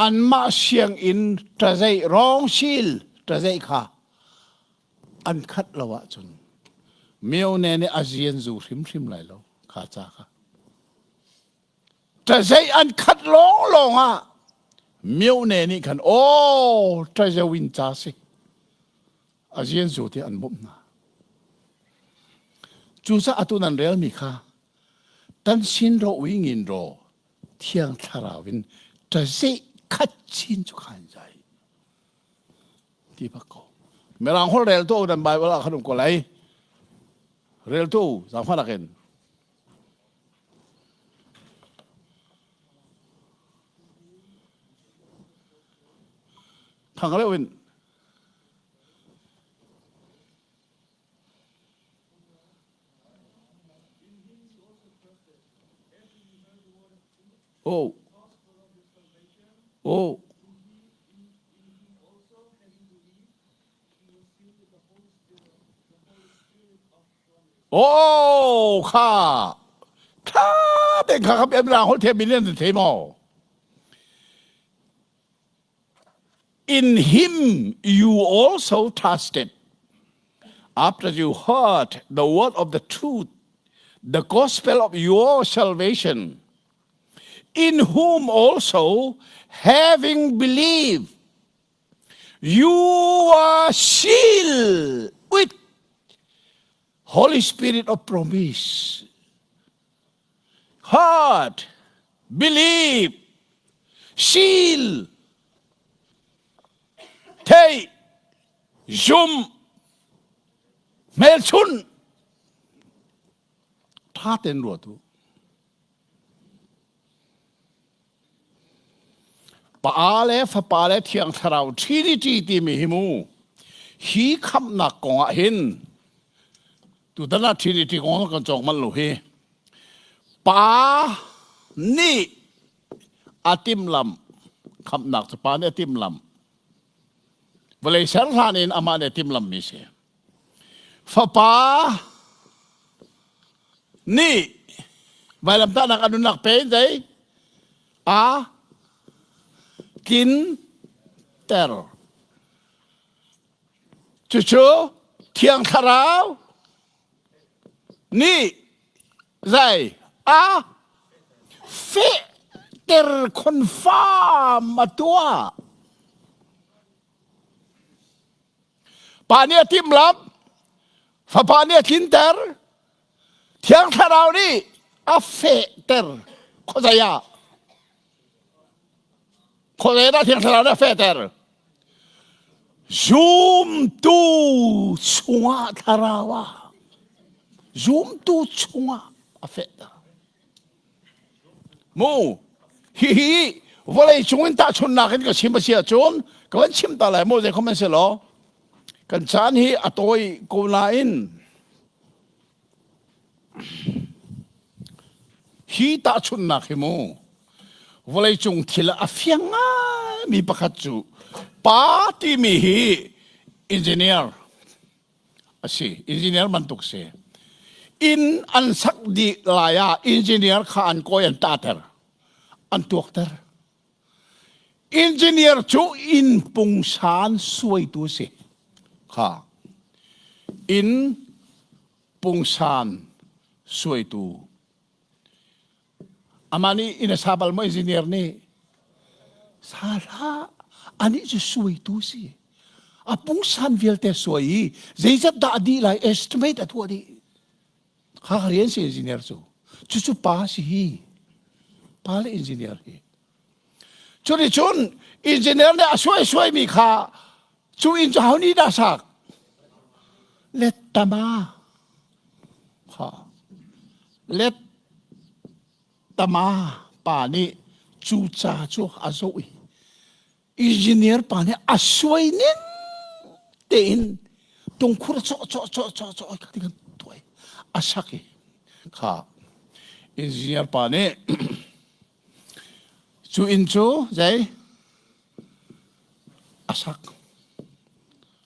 Speaker 1: อันมาเสียงอินตะใจร้องชิลตะใจค้าอันคัดละวะจนเมียวเนเนอาเจียนจูริมไหลแล้วข้าจ้าค่ะตะใจอันคัดร้องอ่ะเมียวเนนี่กันโอ้ตะใจวินจ้าสิอาเจียนจูที่อันบุมนะจูซาอตุนันเรียลมีค่ะตันชินโรวิงินโรเที่ยงทาราวินจะเสกขัดชินจุขันใจที่พักเขาเมื่อหลังคนเรียลโตดันไปเวลาขนมกุไลเรียลโตสังพารักเองทางเรียวินโอ้โอ้โอ้ข้าเป็นข้าครับเอ็มราคนเทียบินเล่นเทมอ In him you also trusted after you heard the word of the truth the gospel of your salvation in whom also having believed you are sealed with Holy Spirit of promise heard believe seal เทยุมเมลชุนท่าเต็นรัวตุปาเลฟปาเลเทียงทราวที่นี่ที่มีหิมูฮีคำนักกงอาหินตุดนาที่นี่ที่กงกันจงมันลุยปานี่อาติมลำคำนักจะปาเนี่ยติมลำเวลาเสร์ทานินอามาเนี่ยติมลำมิเสฟ้าป้านี่ใบลำตานักอนุนักเป็นใจกินเตอร์จู่ๆเที่ยงทาราวนี่ใจเฟเตอร์คอนฟาร์มมาตัวป่าเนี่ยทิมลับฟ้าป่าเนี่ยกินเตอร์เที่ยงทาราวนี่เฟเตอร์เข้าใจยะคนเองเที่ยงทาราวเนี่ยเฟเตอร์ซูมตูชัวทาราวะซูมตูชัวเฟเตอร์มูฮิวันนี้ชวนตาชนนักก็ชิมเสียชนก็วันชิมตาเลยมูจะคอมเมนต์เสร็จแล้วกันฉันฮีอัตโอยกูนาอินฮีตาชนนักมูวันนี้จงทิลอาฟียงมีประคัตจูปาติมีฮีอินจิเนียร์สิอินจิเนียร์มันตุกเสอินอันสักดีลายาอินจิเนียร์ข้าอันโกยันตาเตอร์อันตัวเตอร์อินจิเนียร์จูอินปุงชานสวยตัวเสข้าอินปุงชานสวยตัวอามานี่อินซาบัลโมอินจิเนียร์นี่สาระอันนี้จะสวยตัวสิปุงชานเวลเตสวยเจ๊จะด่าดีไลเอสติเมตตัวนี้ข้าเรียนสิอินจิเนียร์จู่ๆป้าสิป้าเลยอินจิเนียร์จุดนี้จุนอินจิเนียร์เนี่ยช่วยมีข้าจู่อินจะเอานี่ได้สักเล็ดตามาข้าเล็ดตามาป่านี้จู่จ้าจู่อาศัยอินจิเนียร์ป่านี้อาศัยเนี่ยเต็นตรงคุระโจกันตัวอาศัยข้า engineer pa ni chu in chu zai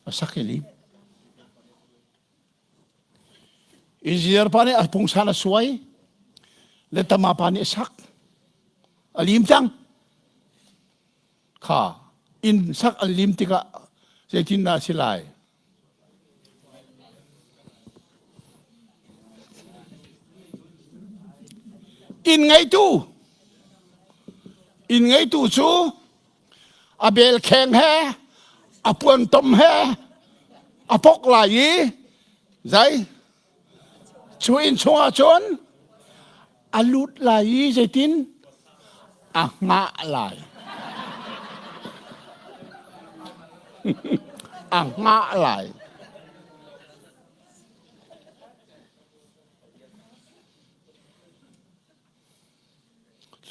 Speaker 1: asak ini engineer pa ni apung sana suai letama pa ni asak alim chang kha in sak alim tika zai tin na silai in ngay tu chú abel khen he apuan tom he apok lại dai chú in chua chốn alut lại dai tin ngã lại ngã lại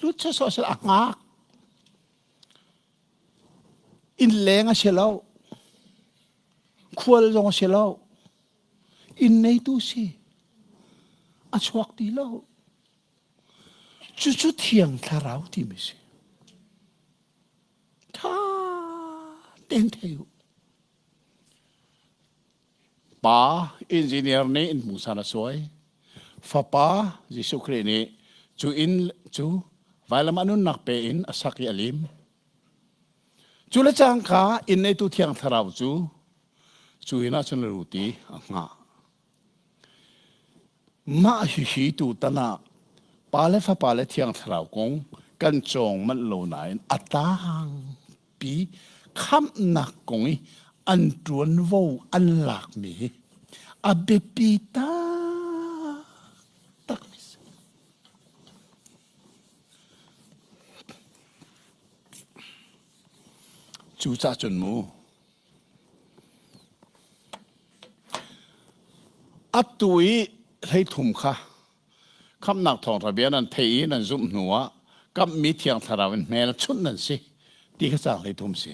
Speaker 1: lúc cho số sẽ ngã in leng sẽ lâu khuôn trong sẽ lâu in này tu si chuak đi lâu chút thiêng thà rau thì mới si tha tên theo ba engineer này in musa na soy fa pa Jesu Christ này chú in chú vài làm anh nặc pe in asaki alim chú lấy trang cá in này tu thiang tharau chú ina chun ruti nga ma hi tu tana pale thiang tharau kong kan chong man lo nai atang pi kham nak kong an tuan vo an lak mi abepita chú cha chuẩn mu ắt tuổi thấy thùng kha khăm nạc thòng thà biến anh thấy anh zoom nua cắm mít thiang thà ra bên mẹ chút anh si đi cái sang thấy thùng si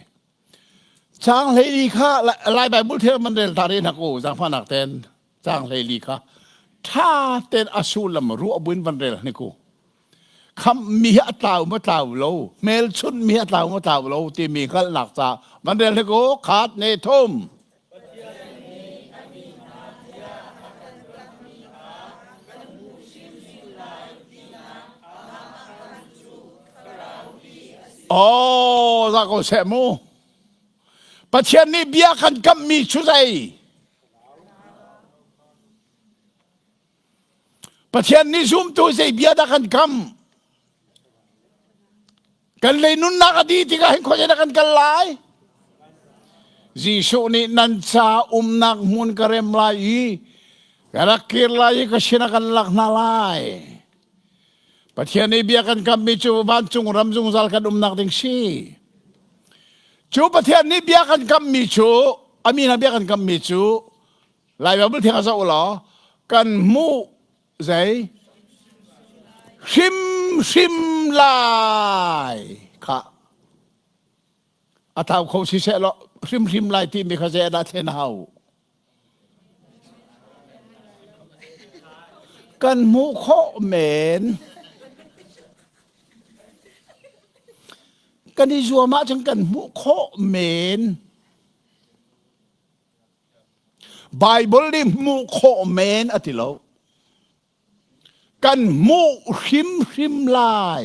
Speaker 1: sang thấy đi kha lại bài bút theo mình để thà đi nạc ô sang phan nạc tên sang thấy đi kha tha tên asul làm ruộng bún văn đề này côคำมีอัตราไม่ตาวโลเมลชุนมีอัตราไม่ตาวโลที่มีขั้นหนักซามันเดินเลยกูขาดในทุ่มโอ้ซาโกเซมูประเทศนี้เบียกันกับมีชุดใดประเทศนี้ซุ่มตัวใส่เบียดักันกับกันเลยนุนนักดีที่ก็เห็นคนจะกันกันหลายจีสุนี่นันซานักมุนกระเรมลายกระคิรลายก็ชินักันลักนาลายปัจจัยนี้เบียกันกับมิจูบ้านจุงรำจุงซัลกันนักดิ่งชีจูปัจจัยนี้เบียกันกับมิจูอามีนาเบียกันกับมิจูลายแบบนี้ที่เขาจะอุลอกันมูใจชิมลายค่ะอาตาเขาชี้เสละชิมลายที่มีเขาจะได้เท่าเอากันมุขเหม็นกันที่ชัวมาจังกันมุขเหม็นไบเบิลนี่มุขเหม็นอธิโลกันมุชิมลาย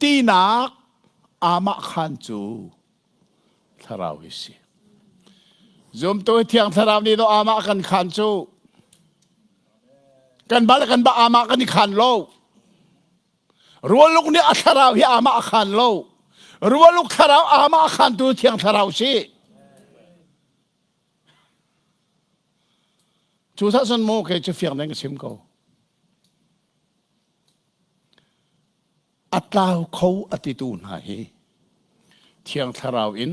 Speaker 1: ตีนักอามาขันจูทาราวิสิจมตัวเที่ยงทาราวีโดอามากันขันจูกันบาลกันบาอามากันขันโลรัวลูกนี่อัทาราวิอามาขันโลรัวลูกทาราอามาขันตัวเที่ยงทาราวิสิจูซาสันโมเคจะเฟียงนั่งกับชิมเขาอัตราเขาอติตูนหายเที่ยงทาราวอิน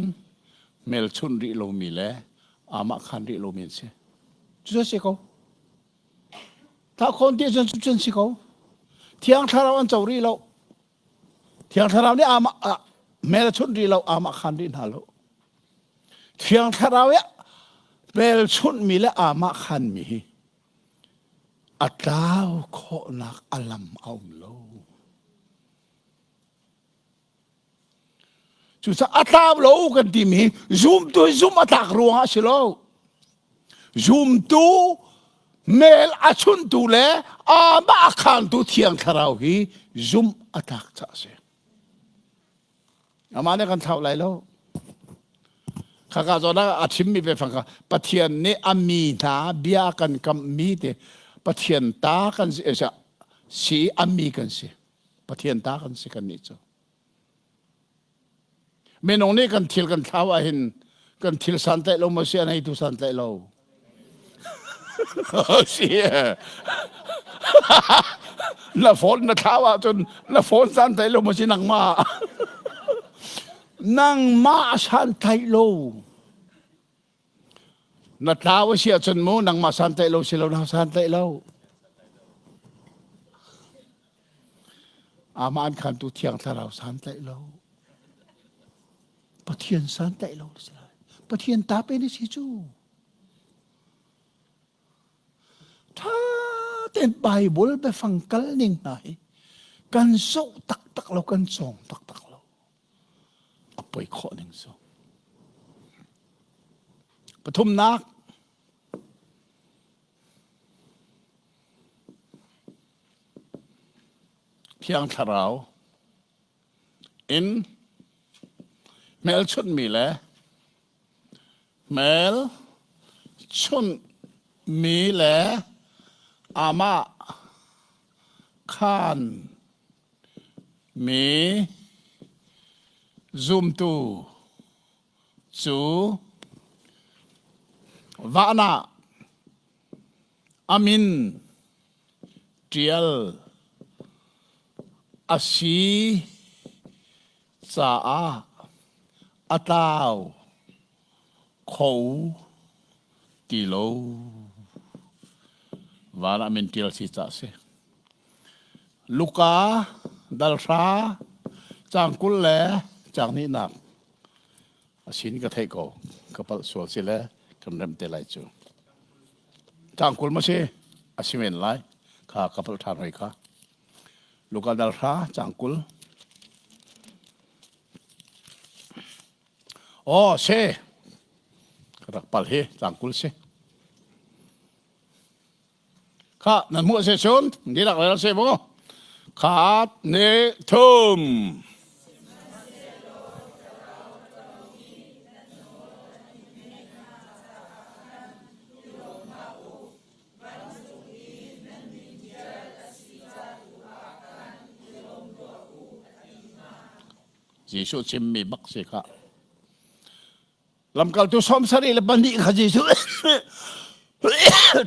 Speaker 1: เมลชุนริโลมีเลอามาคันริโลมีเสจุดสิเขาถ้าคนที่จุดสิเขาเที่ยงทาราวอันเจ้าริโลเที่ยงทาราวนี่อามาเมลชุนริโลอามาคันรินาโลเที่ยงทาราวเมลชุนมีเลอามาคันมี อัตราโคนักอลัมเอาโลจุดสักอัตราโลกันที่มีซูมตัวซูมอัตรากรัวสิโลซูมตัวเมลอาชุนตัวเล่อามาขันตัวเทียงคาราวฮีซูมอัตรากจ้าเสอามาเนี่ยกันเท่าไรแล้วข้าก็จะได้อาชิมมีไปฟังกันปะเทียนเนี่ยอามีนาเบียกันกับมีเดปะเทียนตากันสิสีอามีกันสิปะเทียนตากันสิกันนี่จ้ะเมนองนี่กันทิลกันเท้าเห็นกันทิลสันเตลมาเสียในทุสันเตลเสียน่ะฝนน่ะเท้าจนน่ะฝนสันเตลมาเสียนังมานังมาสันเตลน่ะเท้าเสียจนมูนังมาสันเตลเสียแล้วนังสันเตลอามันขันตุเทียงทาราสันเตลปะเทียนสันเตลสิละปะเทียนตาเป็นสิจูถ้าเต็นไบเบิลไปฟังกันนิ่งไหนกันโซตักตักเรากันส่งตักตักเราเอาไปข้อหนึ่งส่งปฐมนักเพียงทาราวอินเมลชุนมีแลเมลชุนมีแลอามาขานมีซุมตูจูวานาอามินเจียลอาชีจ้าอาตาวเขากิโลวานามินเจียลสิจ้าเสลูกาดัลชาจางกุลเล่จางนี่นักสินก็เทโกกับปัลสวลสิเล่กันเริ่มเตลัยจูจางกุลมาเชอาชิเมนไลข้ากับปัลทานไว้ข้าลูกาดัลชาจางกุลโอ้เชกระปัลเฮจางกุลเชข้านั่นมัวเชชนนี่หลักอะไรเชโบขาดเนทุมยิสุชิมมีบักเสกะลำกัลตุสมสรีเลบันดีขยิสุ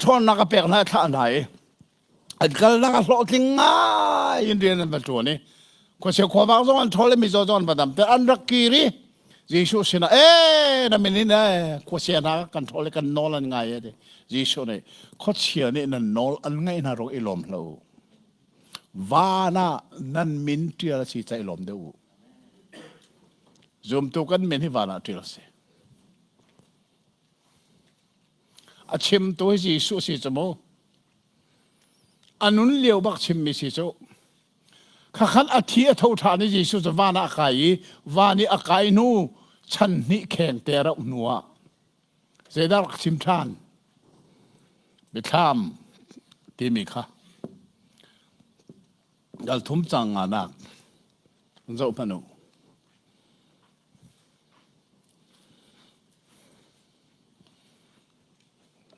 Speaker 1: ทอนนักเปกนาท่าไหนอันกัลนักหลอกทิ้งง่ายยินดีนั่นเป็นตัวนี้ก็เสียความบางส่วนทอเลมิโซจอนประดามแต่อันรักกีรียิสุสินะนั่นเป็นนี่นะก็เสียนักกันทอเลกันนอลันง่ายเลยยิสุเนี่ยก็เสียนี่นั่นนอลอันง่ายน่ารู้อิลอมเราวานะนั่นมินเทียร์สิใจอิลอมเดียวzoom tu kan men hi wana til se achim tu ji su si chamo anun leo bak chim mi si cho kha khan athi a tho tha ni ji su cha wana kai wani akai nu chan ni kheng te ra nuwa zedar chim than be tham ti mi kha dal thum chang anak zo panu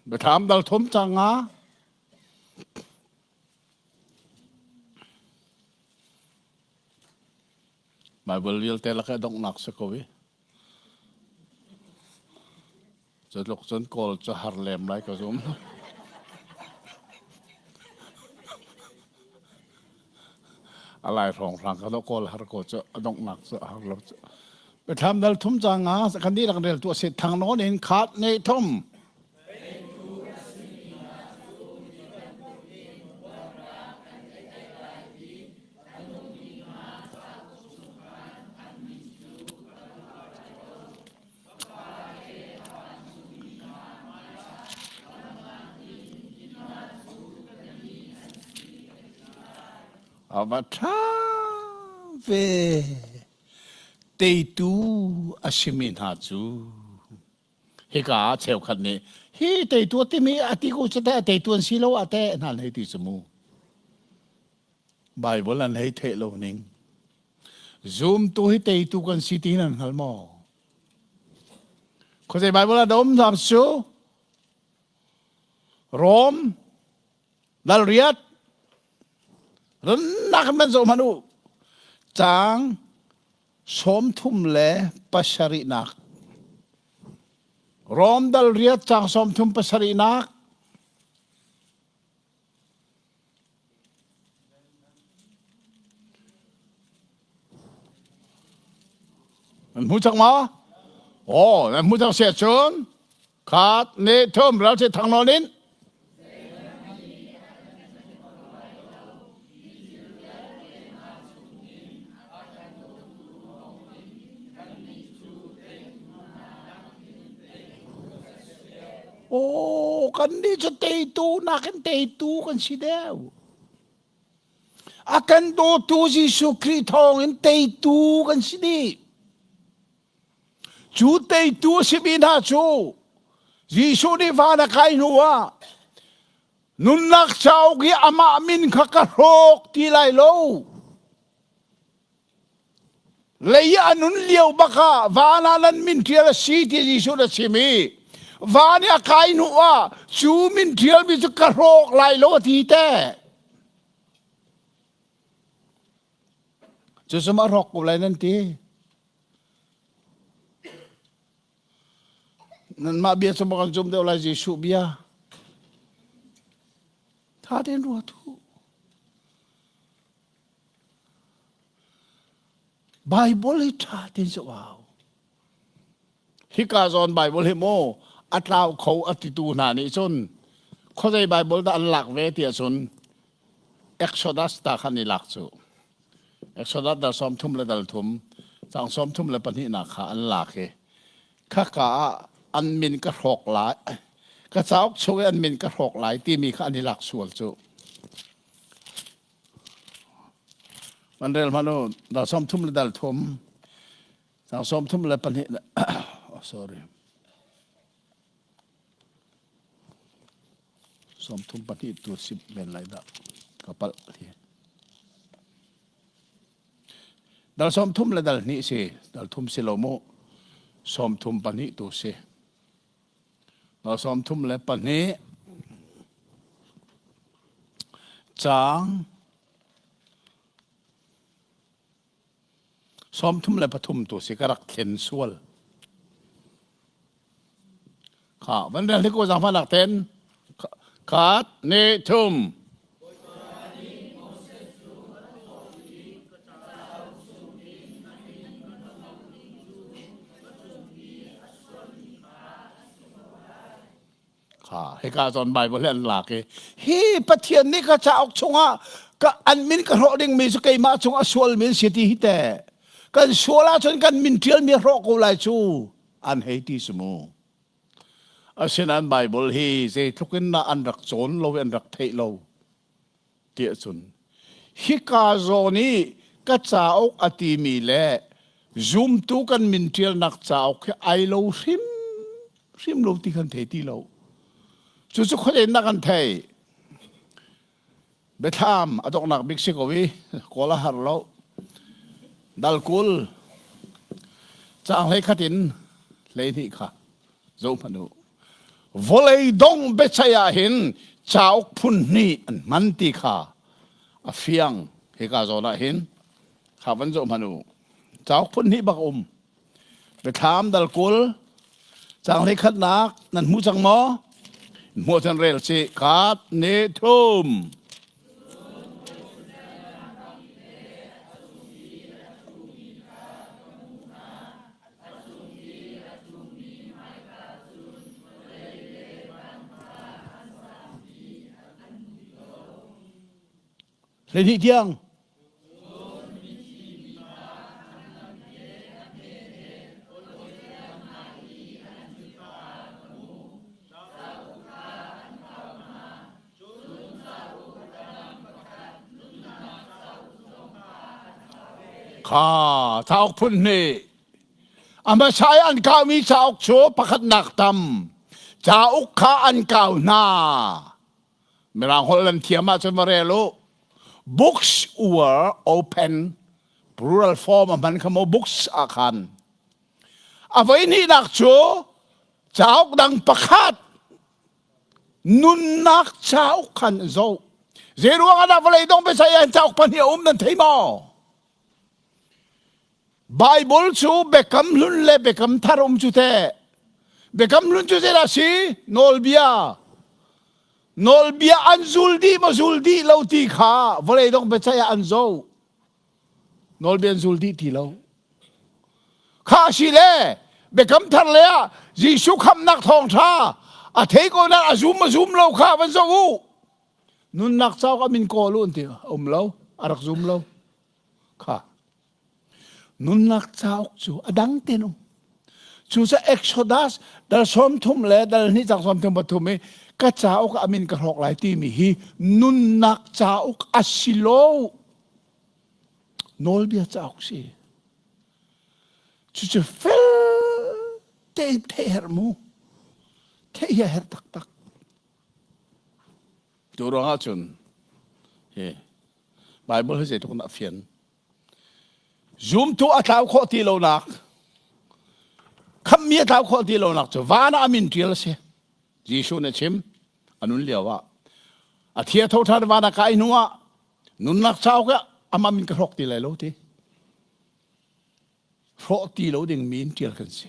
Speaker 1: ไปถามดัลทมจังอ่ะมาเบลเยลเตละแค่ดงนักสักวีจะลุกจนโกลจะฮาร์เลมไรก็ซุ่มอะไรของทางเขาต้องโกลฮาร์โกจะดงนักจะฮาร์เลมไปถามดัลทมจังอ่ะสักคนนี้ลังเดียตัวเสร็จทางโน้นเห็นขาดในทม อามาท้าเวเตตูอาชิมินหาจูเฮกาเชลขันนี้เฮ้เตตัวที่มีอติกุจะแต่เตตัวสิโลอาแต่นั่นให้ที่สมูไบเบิลนั่นให้เทโลนิงซูมตัวให้เตตัวกันสิตีนั่นฮัลโมเขาใจไบเบิลดมทำชูโรมดัลเรียดรันนักมันโซมานุจางสมทุมเล่ปัสรินักโรมดัลเรียดจางสมทุมปัสรินักมันพูดจังมาโอ้มันพูดจังเสียชนขาดเนเทิมเราจะทางนอนินโอ้กันนี่จะเตยตูนักกันเตยตูกันสิเดียวอากันโตตูจิสุคริทองกันเตยตูกันสิดีจูเตยตูสิบินาจูจิสุดีฟานักไอนัวนุนนักเจ้ากีอามามินขกระโรกที่ไลโลเลยอันนุนเลี้ยวบักาวานาลันมินเทียร์สีที่จิสุดชิมีวานี่กายนัวจูมินเทียร์มิจุกระโรกไลโลที่เต้จะสมารอกอะไรนั่นทีนั่นมาเบียสมกันจุ่มเดียวไรจิสุเบียท่าเดินรัวทุไบเบิลให้ท่าเดินสวาวฮิกาซอนไบเบิลให้โมอัตราเขาอติตูนานี่จนเขาใจไบเบิลได้อันหลักเวทีจนเอ็กโซดัสตาขันนี่หลักจูเอ็กโซดัสดาซ้อมทุ่มและดัลทุ่มจางซ้อมทุ่มและปนินาขาอันหลักเฮข้ากาอันมินกระหกหลายกระเจ้าช่วยอันมินกระหกหลายที่มีข้าอันนี้หลักส่วนจูมันเรียนมาโน่ดาซ้อมทุ่มและดัลทุ่มจางซ้อมทุ่มและปนิsorryสมทุมปฏิตัวสิบเป็นไรดับกระเป๋าที่ดัลสมทุมและดัลนี้สิดัลทุมสิโลโมสมทุมปฏิตัวสิดัลสมทุมและปฏิจางสมทุมและปฐุมตัวสิกรักเข็นส่วนข้าวันเดียวที่กูสั่งพันหลักเต็นขาดเนทุมข้าให้การสอนใบบเล่นหลักเฮ้ปะเทียนนี่ก็จะออกชงอ่ะก็อันมินก็รอดิ่งมีสกัยมาชงอ่ะสวลมินเสียที่ฮิตแต่กันสวลอ่ะจนกันมินเทียนมีรอกูไลชูอันเฮติสมูอาเช่นอันไบเบิลฮีเจทุกินน่าอันรักโจนโลอันรักเทโลเดียจุนฮิกาโซนี่ก็จะเอาอติมีเล่ซูมตุกันมินเทียนนักจะเอาแค่ไอโลริมโลที่กันเทตีโลจู่ๆคนเห็นนักกันเทเบทามอดอกนักบิกซิโกวีโคลาฮาร์โลดัลกุลจางเลยขัดินเลยนี่ค่ะโจมพนุวอลเลย์ดงเบชยาหินชาวพุ่นนี่มันตีขาอฟียงเฮกาโซนาหินข้าวันโจมนุชาวพุ่นนี่บักไปถามดัลกุลจางเลยขัดนักนั่นมูจังมัวทันเรลสิขาดเนทุมเลยที่เที่ยง ข้าเจ้าพุ่นนี่อามาใช้อันเก่ามีเจ้าโชประคัดหนักตำเจ้าข้าอันเก่าหน้าเมื่อคนลันเทียมาจนมาเรลุ books were open plural form มันคำว่า books อาคันเอาไว้นี่นักโชเจ้าดังประคัดนุนนักเจ้าขันโซเจรู้ว่าอะไรเลยต้องไปใช้เจ้าพันยานั่นที่มอไบเบิลชูเบคำลุนเล่เบคำทารุมจุเตเบคำลุนจุเตราชีนอลเบียอันซูลดีมาซูลดีเราตีขาวันเลยต้องไปใช้อันโซนอลเบียอันซูลดีที่เราข้าชีเล่เบคำทาร์เล่จีสุขำนักทองชาอาเทโกนั้นอาซุมเราข้าวันโซนุนนักเจ้าก็มินโกลุนที่เราอารักซุมเราข้านุนนักเจ้าจูอดังเตนุจูจะเอ็กโซดัสดัลสมทุมเล่ดัลนี่จากสมทุมปฐุมก็เจ้าก็อามินกระหอกหลายที่มีฮีนุนนักเจ้าอาศิโลนอลเบียเจ้าสิจูจะเฟลเตะร์มูเทียร์ตักตัวร้องอาจุนเฮ้ไบเบิลให้เสร็จทุกนักเฟียนzoom tu atau kho ti lo nak kham mi atau kho ti lo nak chu wana amin tial se jisu ne chim anun liawa athia tho thar wana kai nuwa nun nak chau ka amamin ka rok ti lai lo ti ro ti lo ding min tial kan se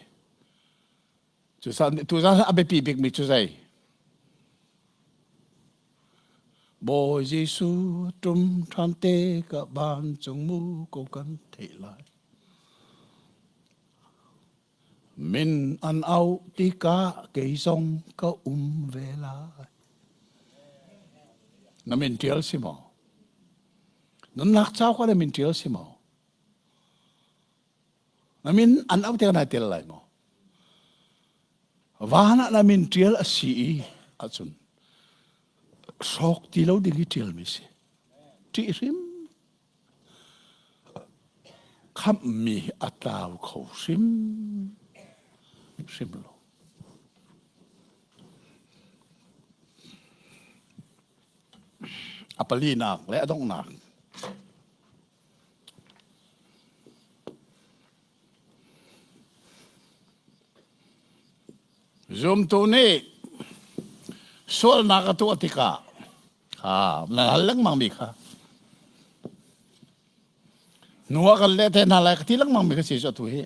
Speaker 1: chu san tu san abe pi big mi chu sai Bo Giêsu trung than tê cả ban trong mu cô cần thể lại mình ăn áo tí cá cây sông có về lại nó mình chiếu xí mò nó nát cháu có là mình chiếu xí mò nó mình ăn áo tí này tiền lại mò và nó mình chiếu ở xí ở chung sok ti lo ding itil mi se ti rim kham mi ataw kho sim lo apali nak le adong nak zoom to ni sol nakatu atika nahalang mang mika nuwa kan lete nalay katilang mang mika siya tuhi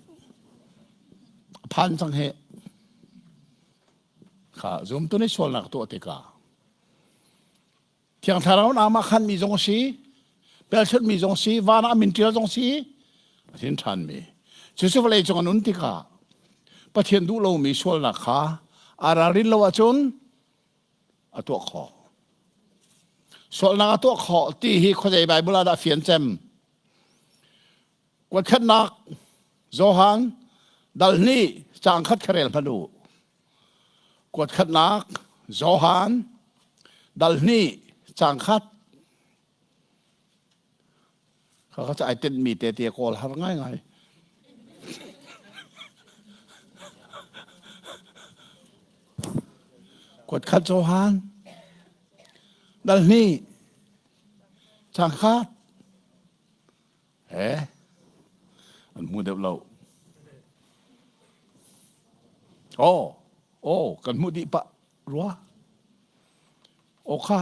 Speaker 1: pan sang he zoom to ni sol nakatu atika tiang tharaw na makan mi zong si belshot mi zong si vana mintil zong si sin chan mi susu falay zong anun tika patien du lo mi sol nakha ararin lo achun atua kho sol na atua kho ti hi kho jai bai bula da fian chem kwat khat nak zohan dal ni chang khat kharel phanu kwat khat nak zohan dal ni chang khatเขาจะไอเต้นมีเตะโกลหาง่ายกดคัดโซฮานดัลนี่ช่างคาดอันมูเดบเราโอ้กันมูดิปะรัวโอค่ะ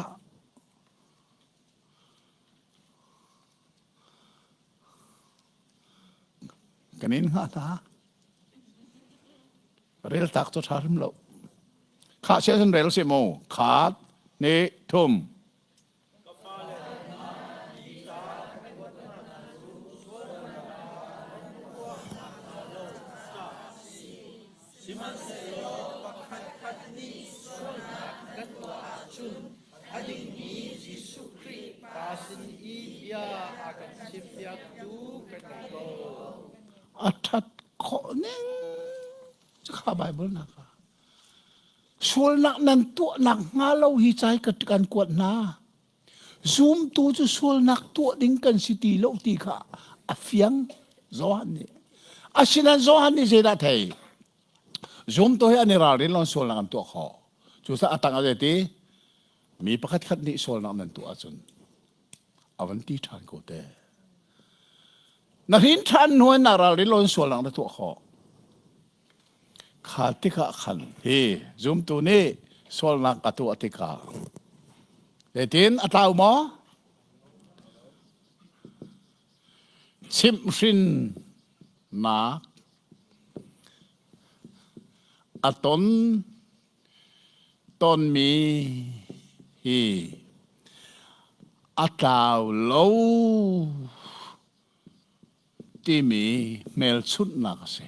Speaker 1: กันนี้ง่าตาเรียลตักตัวชาริมเราข้าเชื่อสันเรลเซโมขาดเนทุมอัฐัดขอเน่งจะข้าไบเบิลนะคะส่วนนักนั้นตัวนักงาเราหิใจกับการกวดนาซูมตัวจะส่วนนักตัวดิ้งกันสิตีโลกตีค่ะอฟยัง Zohan ni asinan Zohan ni sila thay zoom to hi ani ral rin lon sol lang to kho chu sa atang ade ti mi pakhat khat ni sol lang nan tu achun avanti than ko te na hin than nuan na ral rin lon sol lang na to kho kha ti kha khan hi zoom tu ni sol lang ka tu atika le tin ataw mo chim shin na aton ton mi hi ataw lo ti mi mel chut na kasi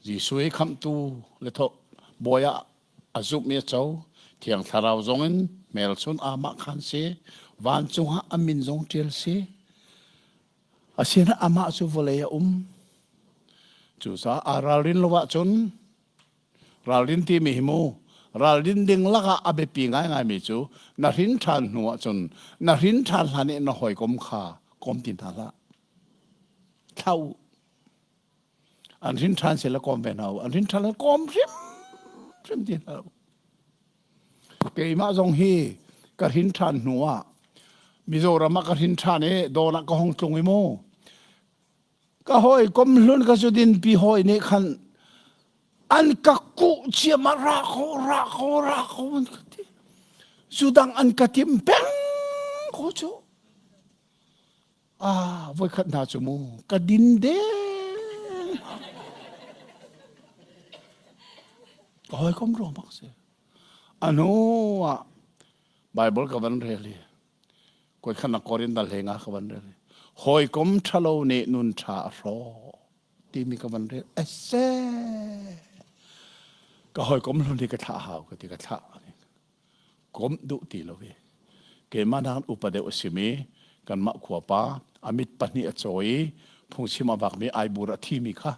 Speaker 1: dì suy khăm tu le tho boya azuk mi chau thiang tharau zongin mel chun ama khan se van chung ha amin zong tel se asina ama chu volaya chu sa aralin lowa chun ralin ti mi himu ralin ding laka abe pi ngai ngai mi chu na rin than nuwa chun na rin than hane na hoi kom kha kom tin thala thau an rin than se la kom ben hau an rin than la kom rim tin hau ke ma zong hi ka rin than nuwa Mizoram ka rin than e do na ka hong tlung mo ka hoi kom lun ka su din pi hoi ne khan an ka ku chia ma ra ko sudang an ka tim peng ko chu voi khat na chu mu ka din de hoi kom ro mak se anu Bible ka ban re li koi khana korin dal henga ka ban re hoi kom thalo ne nun tha ro ti mi ka ban re ase ka hoi kom lun ti ka tha hau ka ti ka tha kom du ti lo ve ke manan upade osimi kan ma khwa pa amit pani achoi phung chima bak mi ai bura thi mi kha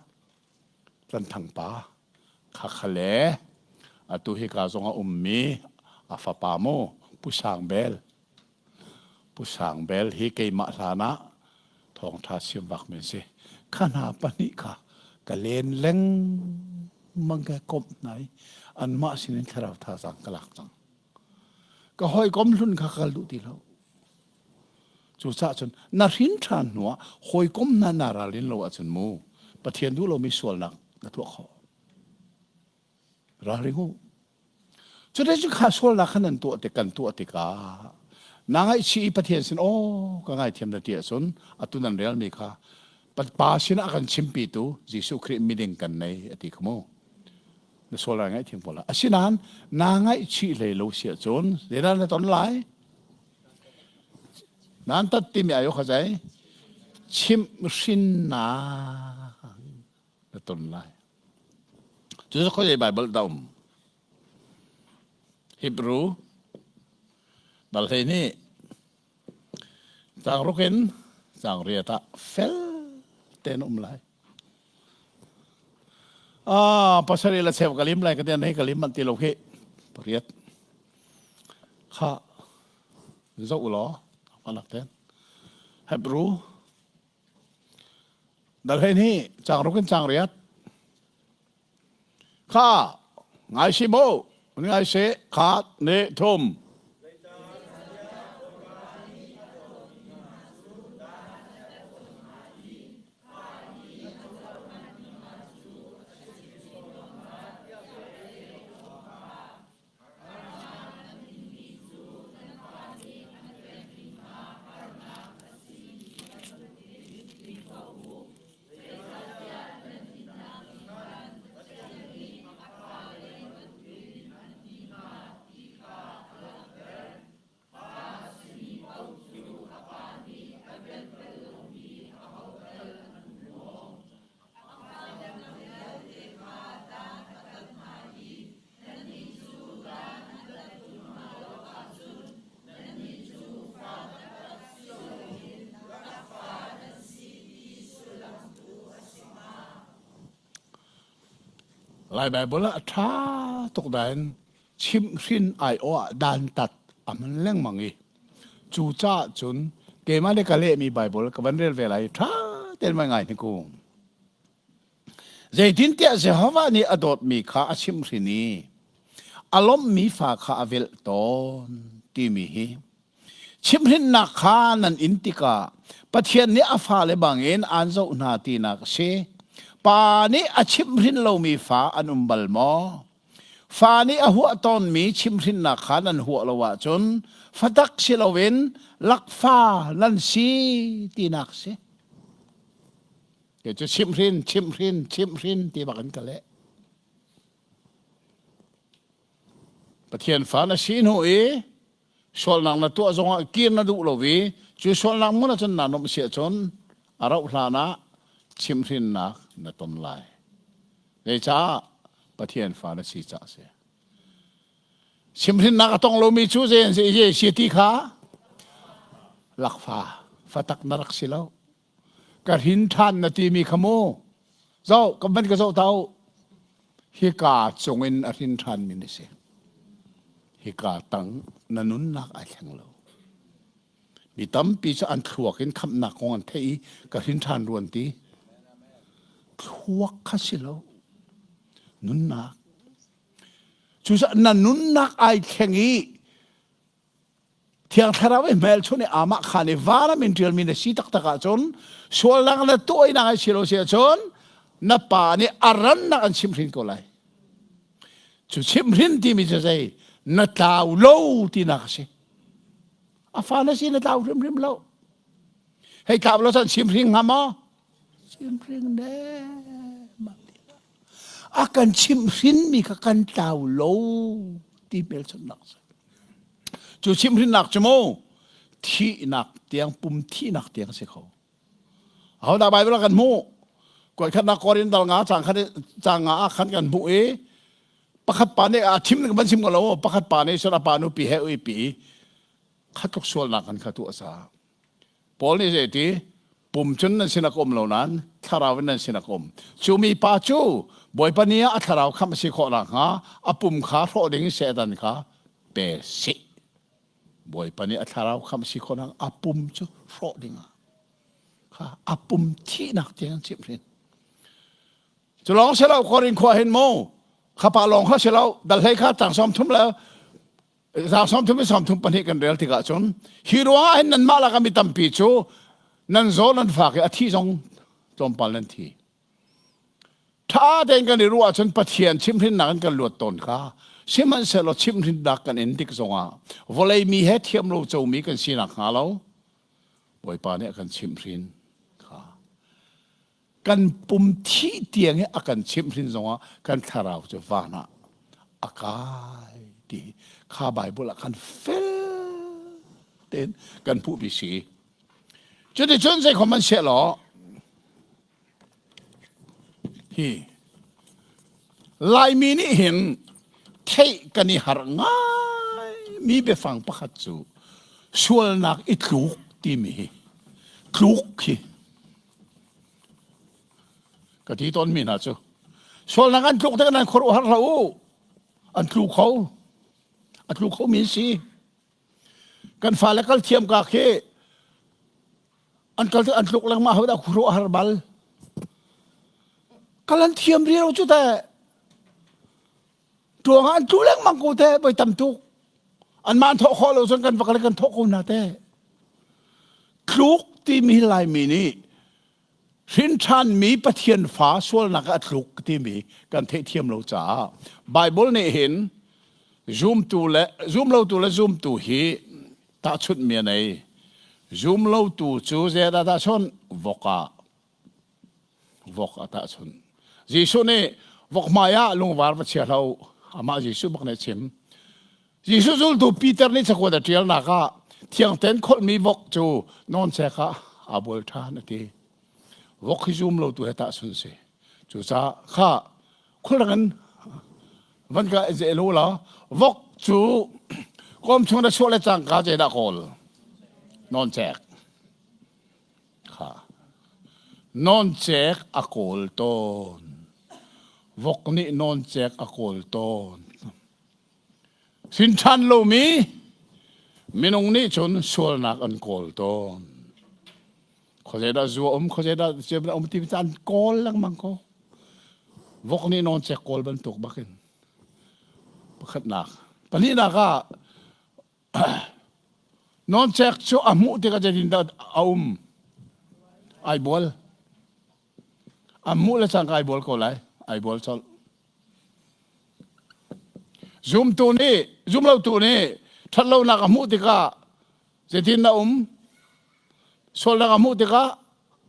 Speaker 1: ran thang pa kha khale atu hi ka zonga ummi afa pa mo pusang bel hi ke ma sana thong tha sim bak men se khana pani kha ka len leng manga kop nai an ma sin tharaw tha sang kalak sang ka hoi kom lun kha kal du ti lo chu cha chun na rin than nuwa hoi kom na na ra lin lo achun mu pathian du lo mi sual nak na thu kho ra ringu chu de chu kha sual na khanan tu te kan tu te ka na ngai chi pathian sin o ka ngai thiam na ti chun atunan real mi kha pat pa sin akan chimpi tu jisu khrist mi ding kan nei ati khmo na sual ngai thiam pola asinan na ngai chi le lo sia chun de na ton lai nan tat ti mi ayo khajai chim shin na ton lai chu ko ye Bible daum Hebrew dal he ni tang roken tang riata fel ten lai pasari la sev kalim lai ka ten he kalim man ti lo he riat kha zo lo anak ten Hebrew dal he ni tang roken tang riat kha ngai si bo ngai se khat ne thum ลายแบบละท้าตกแดนชิมรินไอโอดันตัดมันเล่งมังอีจูจ้าจุนเกมาเดกะเลมีไบเบิลกับวันเรียลเวลาท้าเต้นมาไงนี่กูใจดินเตียเสียฮาวานี่อดอดมีข้าชิมรินีอารมณ์มีฝาข้าเวลตอนที่มีชิมรินนักข้านันอินติกาปะเทียนนี้อาฟ้าเลบางเอ็นอันเจ้าหน้าที่นักเชป่านี้อาชิมรินเรามีฟ้าอันบัลมอฟ้านี้อาหัวตอนมีชิมรินนักข้านันหัวละวะจนฟัดักสิลาเวนลักฟ้านันสีที่นักเชเดี๋ยวจะชิมรินที่บักันกันแหละปะเทียนฟ้านาสีนหัวชอลนังนาตัวจงกินนาดูโลวีจู่ชอลนังมันจนนานมเสียจนอาราอุลานะชิมรินนักนาตมลายเลยจ้าปะเทียนฟ้านาสีจ้าเสียชิมรินนักต้องโลมีชูเซนเสียที่ขาลักฟ้าฟัตักนรักสิแล้วกระหินทันนาทีมีขโมเจ้ากับมันก็เจ้าเท่าฮิกาจงอินอหินทันมินิเสฮิกาตังนันุนนักอาแข็งเรามีตั้มปีจะอันขวกินคำหนักของอันเทอีกระหินทันรวนตีขวกข้าสิเรานุนนักจู่จะนันุนนักอาแข็งอีเที่ยงทาราเวเมลชนอามาขานิวารามินเทียลมินสีตักตักจนชวนลังละตัวอีนางชิโรเสียจนนับป่านี่อารันนักอันชิมรินก็เลยจู่ชิมรินที่มีจะใจนัตาวโลที่นักสิอาฟานาสินัตาวริมโลให้ข่าวเราสั่งชิมรินหามอชิมรินเด้มาอาการชิมรินมีกันตาวโลที่เมลชนนักจู่ชิมรินนักจมูกที่นักเตียงปุ่มที่นักเตียงเสียเขาดาบไปเวลากันมูกว่าขณะกอรินดาลงาจางงาขันกันบุเอประคัดปานเนี่ยชิมนึกมันชิมกันแล้วประคัดปานเนี่ยสระปานุปีเฮอุยปีขัดทุกส่วนหนักกันขัดตัวสาพอนี่เจตีปุ่มจนนั้นสินักอมเหล่านั้นทาราวนั้นสินักอมจูมีป้าจูบ่อยปนีอัทาราวคำสิขอหลังฮะอปุ่มขาโรดิ่งเสดันขาเปสิบ่อยปนีอัทาราวคำสิขอหลังอปุ่มจูโรดิ่งค่ะอปุ่มที่นักเตียงชิมรินจะลองเสร็จแล้วกอรินขวาเห็นโมข้าพาลองเขาเสร็จแล้วดัลให้ข้าต่างซ้อมทุ่มแล้วต่างซ้อมทุ่มไม่ซ้อมทุ่มปนิกันเรียลที่กะจนฮิรัวเห็นนั่นมาละก็มีตั้มปีจูนั่นโซนั่นฝากอาทิตย์จงปัลลันทีถ้าเดินกันในรัวจนปะเทียนชิมรินนักกันหลวดตนข้าชิมันเสร็จแล้วชิมรินนักกันเอ็นดิกซงอ่ะวอลเลยมีเหตุเทียมเราจะมีกันสีนักหาเราบ่อยปาเนี่ยกันชิมรินกันปุ่มที่เตียงเนี่ยอาการชิมรินซงอ่ะกันทาราวจะวานะอากาศดีข้าใบบุละกันเฟลเต้นกันผู้พิสีจุดที่จนใจของมันเสียหรอฮีลายมีนี่เห็นเทกันนี่หาง่ายมีไปฟังประคัตจูชวนนักอิทลุกที่มีคลุกฮีก็ที่ต้นมีนะจูชวนนักอันคลุกแต่กันนั้นคนหัวเราอันคลุกเขาอันคลุกเขามีสิกันฟ้าแล้วก็เทียมกาเคอันก็อันลุกลังมาหัวดาครัวฮาร์บัลกัลันเทียมเรียวจุดแต่ตัวงานจุลังมังกูแต่ไปทำทุกอันมาทอกขอเราสังกันฟังกันทอกคนน่ะแต่คลุกที่มีลายมีนี่สินชันมีปะเทียนฟ้าส่วนนักอัดลุกที่มีกันเทียมเราจ้าไบเบิลเนี่ยเห็นซูมตัวและซูมเราตัวและซูมตัวฮีตาชุดเมียไหนซูมเราตัวจูเจดาตาชนวกตาชนจีสุนี่วกมายาลุงวาร์ปเชียเราอามาจีสุบักเนชิมจีสุจูตัวปีเตอร์นี่จะกวดเทียลนักเที่ยงเต็นคนมีวกจูนอนเสกอาบุลทานทีวกซูมเราตัวตาชนสิจูจ้าข้าคนละกันวันก็เจรู้แล้ววกจูก้มชงได้ช่วยจังกาเจดาโกลนอนแจกค่ะนอนแจกอโกลต้น วกนี่นอนแจกอโกลโตนสินชันโลมีมินงนี่ชนสวลนักอันโกลโตนเขาจะได้จัวเขาจะได้เจ็บที่พิจารณ์โกลลังมังก็วกนี่นอนแจกโกลบรรทุกบักเองบักขัดนักปนี้นักนอนแจกชัวอามุที่ก็จะดินดาไอบอลอามุและสังไอบอลก็ไรไอบอลชอลzoom ตัวนี้ zoom เราตัวนี้ถ้าเรานักอามุที่ก็จะดินดาชอลนักอามุที่ก็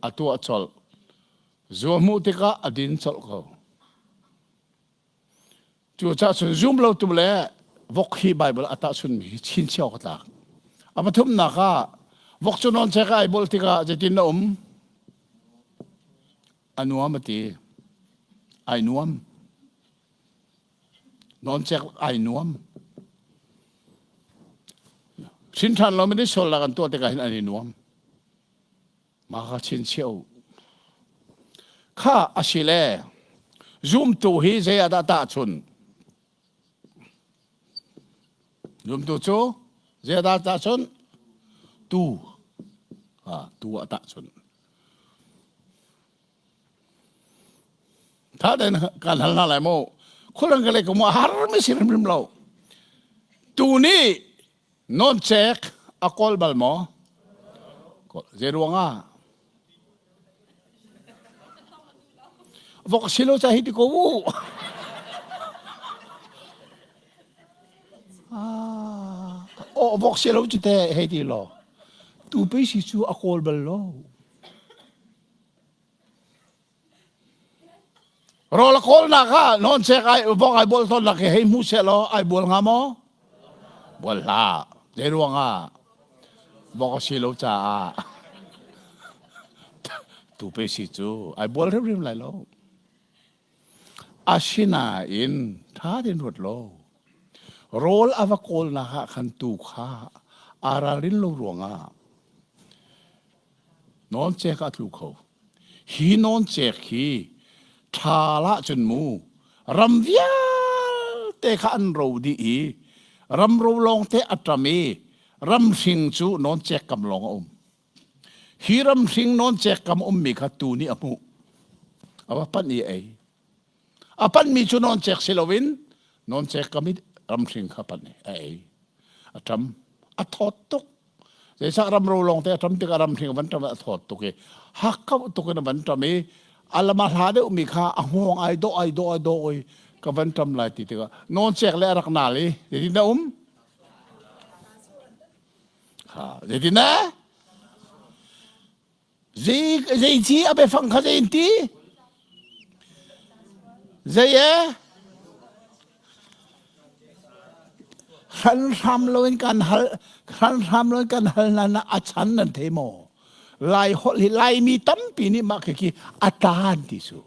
Speaker 1: อัตัวชอลzoom อามุที่ก็อดินชอลเขาจู่จะส่วน zoom เราตัวเล่วกฮีไบเบิลอัตสุนมีชินเชี่ยวก็ตากอามาทุ่มนักวกจุนนเชกไอบอลที่ก็จะดินดาอนุมติไอนุมนอนเช็คไอนุมสินทันเราไม่ได้ชนละกันตัวแต่กันไอนุมมาข้าชินเชียวข้าอาศิเลซุ่มตัวฮีเสียดาตาชนซุ่มตัวโจเสียดาตาชนตัวตาชนถ้าเดินการหันหน้าไหลโม่คนละกันเลยก็มาหาไม่สิริมเราตัวนี้นอนเช็คอากอลบัลโม่เจรวงวกสิโลจะฮิตกูโอ้วกสิโลจะเตะฮิตโลตัวไปสิชูอากอลบัลโลรอละคนนักนอนเช็คไอ้บอกไอ้บอลตอนนักให้มูเชลไอ้บอลงามบอลลาเจรวงบอกสิโลจ้าตูไปสิจูไอ้บอลเริ่มไรแล้วอาชินาอินท่าดินรถโลโรลอวกอลนักขันตูข้าอาราลินโลรวงนอนเช็คอัตลูกเขาฮีนอนเช็คฮีทาละจนมูรำวิาเตะขันรูดีรำรูลงเตะอัตมีรำสิงจูนอนเจกกำลองฮีรำสิงนอนเจกกำมีขัดตูนี่อมุอาว่าปันนี่อาปันมีจูนอนเจกสิลวินนอนเจกกำมีรำสิงขับปันนี่อาทำอัทอดตุกเดี๋ยวสักรำรูลงเตะทำติการรำสิงวันทำอัทอดตุกฮักเข้าตุกนวันทำมีอัลมาหาเดอุมิข้าห่วงไอโดกับวันทำลายติดก็นอนเช็คเลยรักนาลีเดี๋ยวนะเดี๋ยวนะจีอาไปฟังเขาจะอินทีขันทำเราเป็นการนั่นอาจารย์นั่นเทโมลายมีตั้มปีนี้มาคืออัตาดิสุ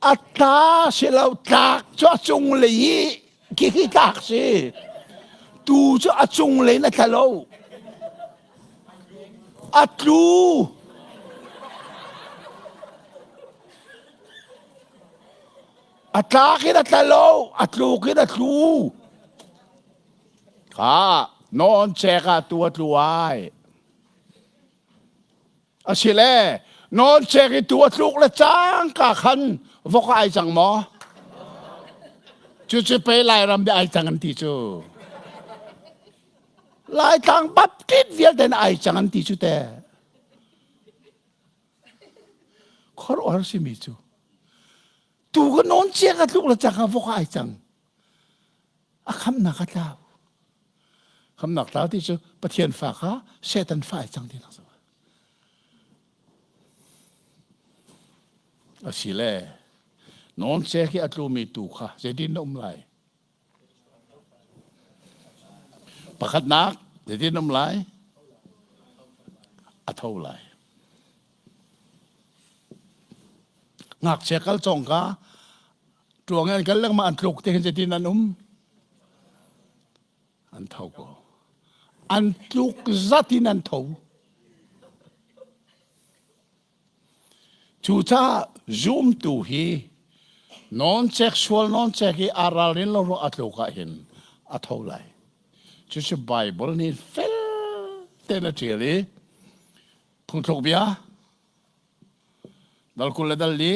Speaker 1: อัตาเสลาตักจะจงเลยกี่ตักสิตูจะจงเลยนะทะเลาอัตลูอัตาคิดทะเลาอัตลูคิดลูข้านอนเช็คตัวไอ้อาศิเลนอนเช็คตัวลูกละจังกะขันวกไอจังหมอจู่ๆไปไล่รำได้ไอจังกันที่จู่ไล่ทางปั๊บติดเวียนแต่ไอจังกันที่จู่แต่ขอรู้อะไรสิมิจู่ตัวก็นอนเช็คลูกละจังวกไอจังคำนักเท้าคำนักเท้าที่จู่ประเทียนฝากเสตันฝ่ายจังที่นักอาศิเลนอนเช็คอัตลูมีตูค่ะจะดินน้ำลายประคัดนักจะดินน้ำลายอัตเท่าไรงักเช็คกันจงกะตัวเงินกันเรื่องมาอันลูกที่จะดินนั่นอันเท่าก็อันลูกจัดที่นั่นเท่า ชูชา zoom ตูฮีnon sexual non sex hi aralin lo ro atlo ka hin atholai chu chu bible ni fel tena chili phung thok bia dal kul dal li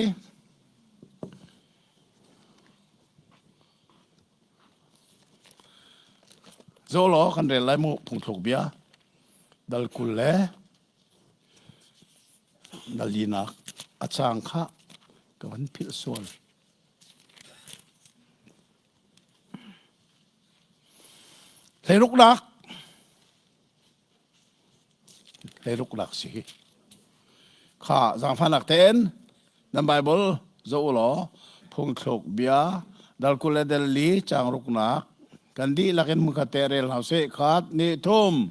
Speaker 1: zolo kan re lai mu phung thok bia dal kul le dalina achang kha kawan phil sol lấy lúc đặc sĩ khả giang phan đặc tên nằm Bible dẫu ló phong thục bia dal kule del li chang lúc nạc kan di lakin mga terel hause khat ni thum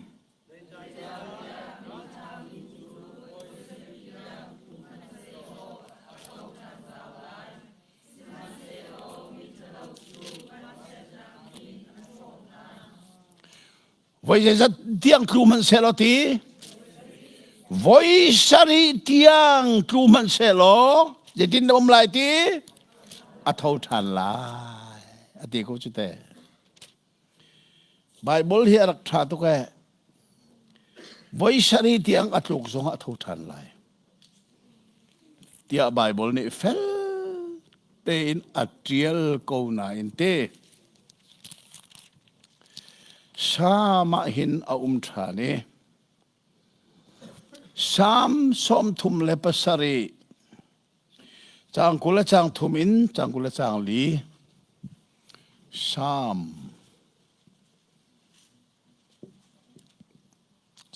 Speaker 1: với rất tiếng kêu mình sẽ lo tí với sari tiếng kêu mình sẽ lo để tin ông lại tí à thâu thành lại à tí câu chuyện thế Bible hiện đặc thà tôi cái với sari tiếng à lục giống à thâu thành lại tiếng Bible này phèn tên à trial câu này thế sama hin a thani sam som thum le pasari chang kula chang thumin chang kula chang li sam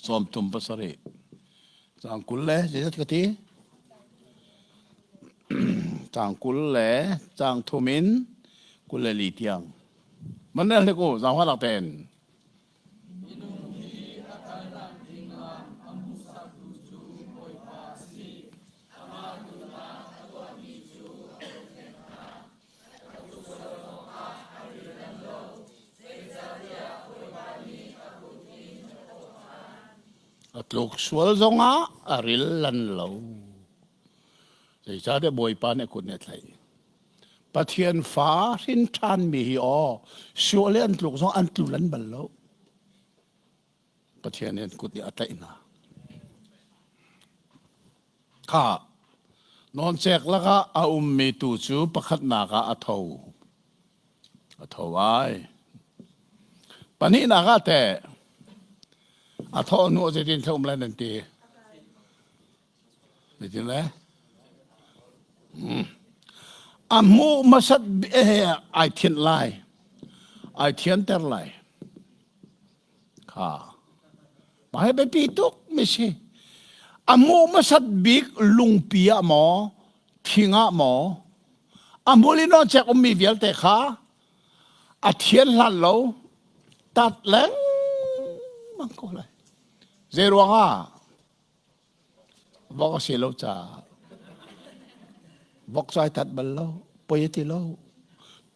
Speaker 1: som thum pasari chang kula je ka ti chang kula chang thumin kula li tiang man le ko zang wa la ten lục sual zonga aril lan lo sai cha de boy pa ne kun ne thai pathian fa rin than mi hi o sual an luk zong an tu lan bal lo pathian ne kut ni atai na kha non chek la ka a mi tu chu pakhat na ka atho ai pani na ka te à thọ nuo sẽ tin thông lên tiền để tin đấy à mu mà sát ai thiên lai ai thiên ter lai khá mà hay bị pi tuk mấy gì à mu mà sát big lung pia mò thinga mò à mu li nó chắc mi vial te khá à thiên lan lâu tát leng mang cô lại zero nga vok si lo cha vok sai tat bal lo poyeti lo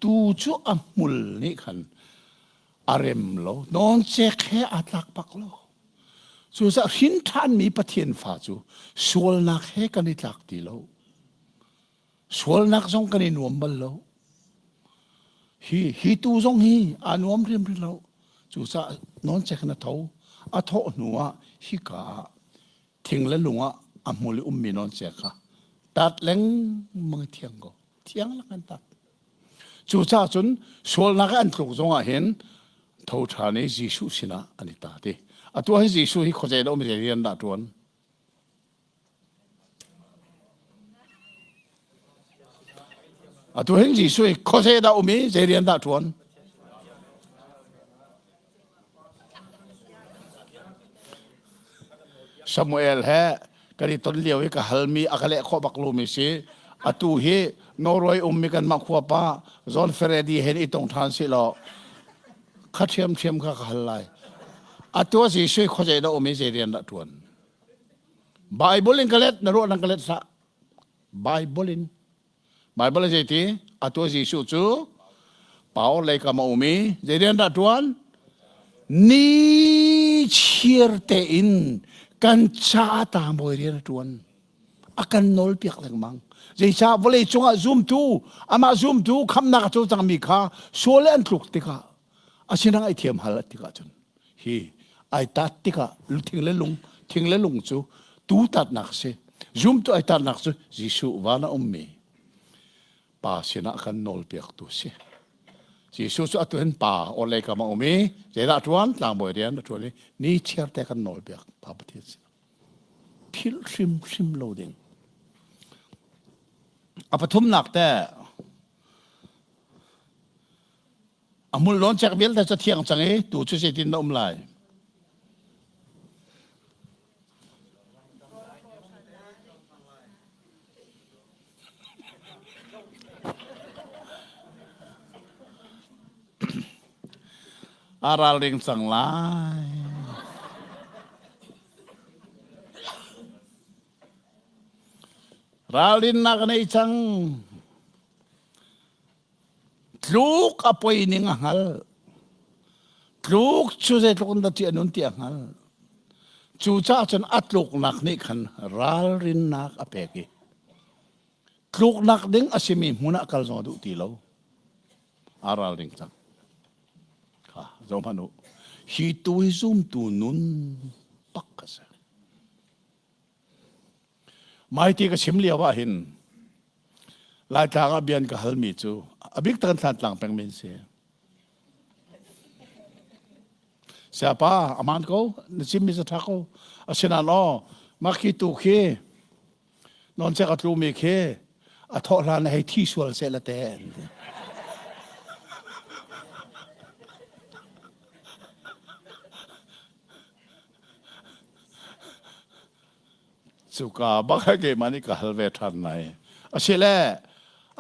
Speaker 1: tu chu amul ni khan arem lo non che khe atlak pak lo chu sa hin than mi pathian fa chu sual nak he kan ni tlak ti lo sual nak jong kan ni nuam bal lo hi tu jong hi anuam rim ri lo chu sa non che khna tho a tho nuwa hi ka thing la lunga amuli ummi non che kha tat leng mang thiang go thiang la kan tat chu cha chun sol na kan tluk zonga hen tho thane jisu sina ani ta te atu hi jisu hi khoje do mi rian da tuan atu hen jisu hi khoje da umi je rian da tuan Samuel he kari ton liaw ka halmi akale kho baklu mi si atu hi noroi ummi kan makhuwa pa John Feredi hen itong than si lo khathiam thiam kha halai atu si sui khoje da umi je rian da tuan Bible in kalet na ro nang kalet sa Bible je ti atu si su chu pau le ka ma umi je rian da tuan ni chierte in kan cha ta boy rian tuan akan nol piak lang mang jeisa vole chunga zoom tu ama zoom tu khamna ka chu chang mi kha sole an tluk tika asinang ai thiam hal tika chun hi ai tat tika thing le lung chu tu tat nak se zoom tu ai tat nak chu jisu wana ummi pa sina kan nol piak tu se jisu chu atun pa ole ka ma ummi jela tuan tlang boy rian tu ni chiar te kan nol piak pa pathi phil sim loading apathum nak te amul lon chak bel ta cha thiang change tu chu se tin nom lai aral ring sang lai ralin nak nei chang tluk apoi ning hal tluk chu se tluk da ti anun ti hal chu cha chan atluk nak ni khan ral rin nak apeki tluk nak ding asimi huna kal zo du ti lo aral ring chang ha zo manu hi tu zoom tu nun pak ka sa mai ti ka sim liawa hin lai ta ga bian ka halmi chu abik tan tlan tlang peng min se siapa aman ko sim mi sa ko asina no maki tu ke non se ka tlu mi ke a tho la na hai thi sual se la te suka baka ge mani ka halve than nai asile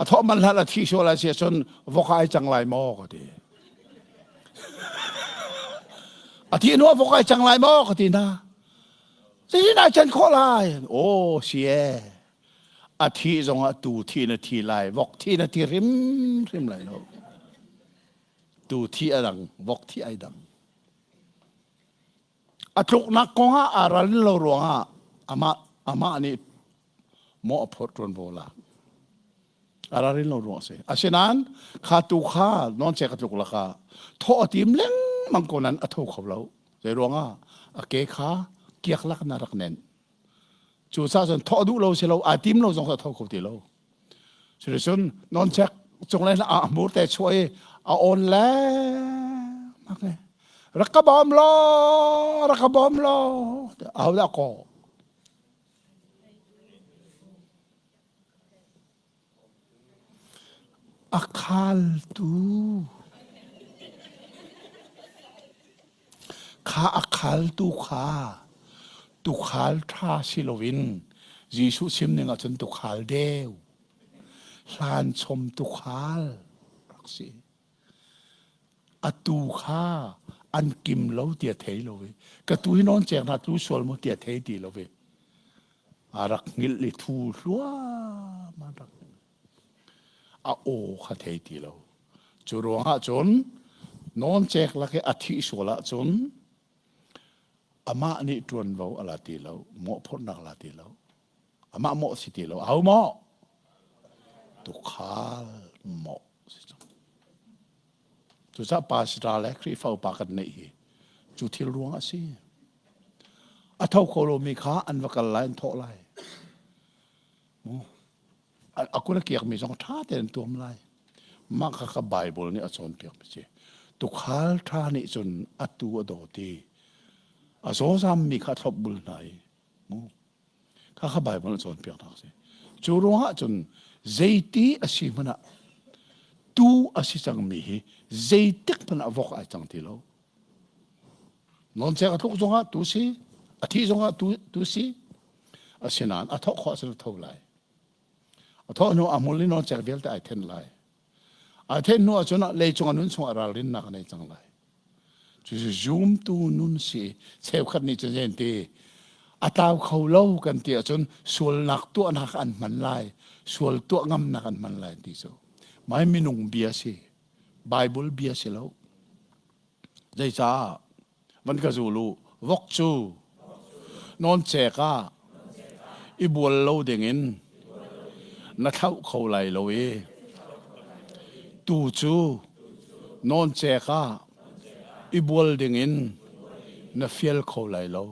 Speaker 1: a tho man la thi so la se son vokai chang lai mo ko ti a ti no vokai chang lai mo ko ti na si na chen kho lai o sie a thi zong a tu thi na thi lai vok thi na thi rim lai no tu thi adang vok thi ai dang a tluk nak ko ha aral lo ruanga ama ni mo aphot ron bola ararin lo ro se asinan kha tu kha non che ka tluk la kha tho atim leng mangkonan atho khawlo je ronga ake kha kiak lak na rak nen chu sa son tho du lo se lo atim lo jong tho kho ti lo solution non che chong lai a mur te choi a on la mak le rakabom lo au da ko akal tu kha akal tu kha tu khal tha silovin jisu sim ninga chun tu khal deu hlan chom tu khal raksi atu kha an kim lo tia thei lo we ka tu hinon chek na tu sol mo tia thei ti lo we arak ngil li thu lua ma rak a o kha thei ti lo chu ro ha chon non chek la ke athi sola chon ama ni tuan vo ala ti lo mo phot nak la ti lo ama mo si ti lo au mo tu khal mo tu sa pa sta le kri fa pa kan nei hi chu thil ruang a si a thau ko lo mi kha an va kal lai tho lai mo akuna kiak mi jong tha ten tuam lai ma kha bible ni a chon piak pe che tu khal tha ni chun atu do ti a so sam mi kha thop bul nai mo kha bible chon piak thak se chu ro ha chun zeiti asimana tu asisang mi hi zeitik pana vok ai chang ti lo non che ka thuk zonga tu si a thi zonga tu si asinan a thok kho se tho lai a tho no amuli no chak bel ta ai then lai a then no chuna le chung anun chung aral rin na kanai chang lai chu zoom tu nun si cheu khat ni chen ti ataw khau lo kan ti chun sul nak tu anak an man lai sul tu ngam nak an man lai ti so mai minung bia si bible bia si lo dai cha van ka zulu vok chu non che ka i bual lo ding in na thau kho lai lo e tu chu non che kha i bual ding in na fiel kho lai lo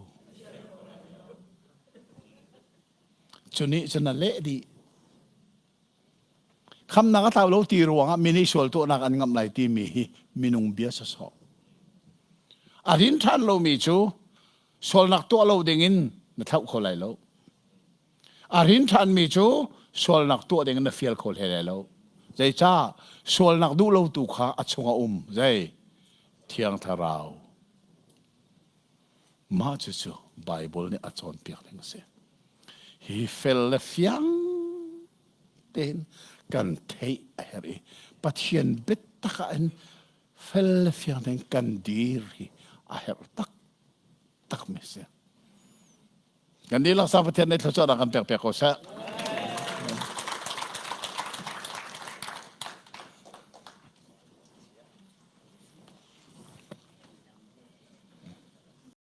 Speaker 1: chuni chana le diคำนักท่าเราตีรวงมินิชวลตัวนักอันงำไหลตีมีมินุงเบียสสอบอารินท่านเรามีชูชวลนักตัวเราดิ่งินนักท่าคนไหลเราอารินท่านมีชูชวลนักตัวดิ่งินนักเฟียลคนไหลเราใจจ้าชวลนักดูเราตุขาอัจฉริยะใจเทียงทาราวมาจู่ๆไบเบิลเนี่ยอัจฉริยะเปียกเลยนะเสียฮีเฟลเลฟียงเต็นกันเทยเฮรีปัจจัยบิดตะกันเฟลฟียงเต็นกันดีรีอาเฮรตักไม่เสียกันดีลักษณะประเทศในทศวรรษกันเปียกๆก็เสีย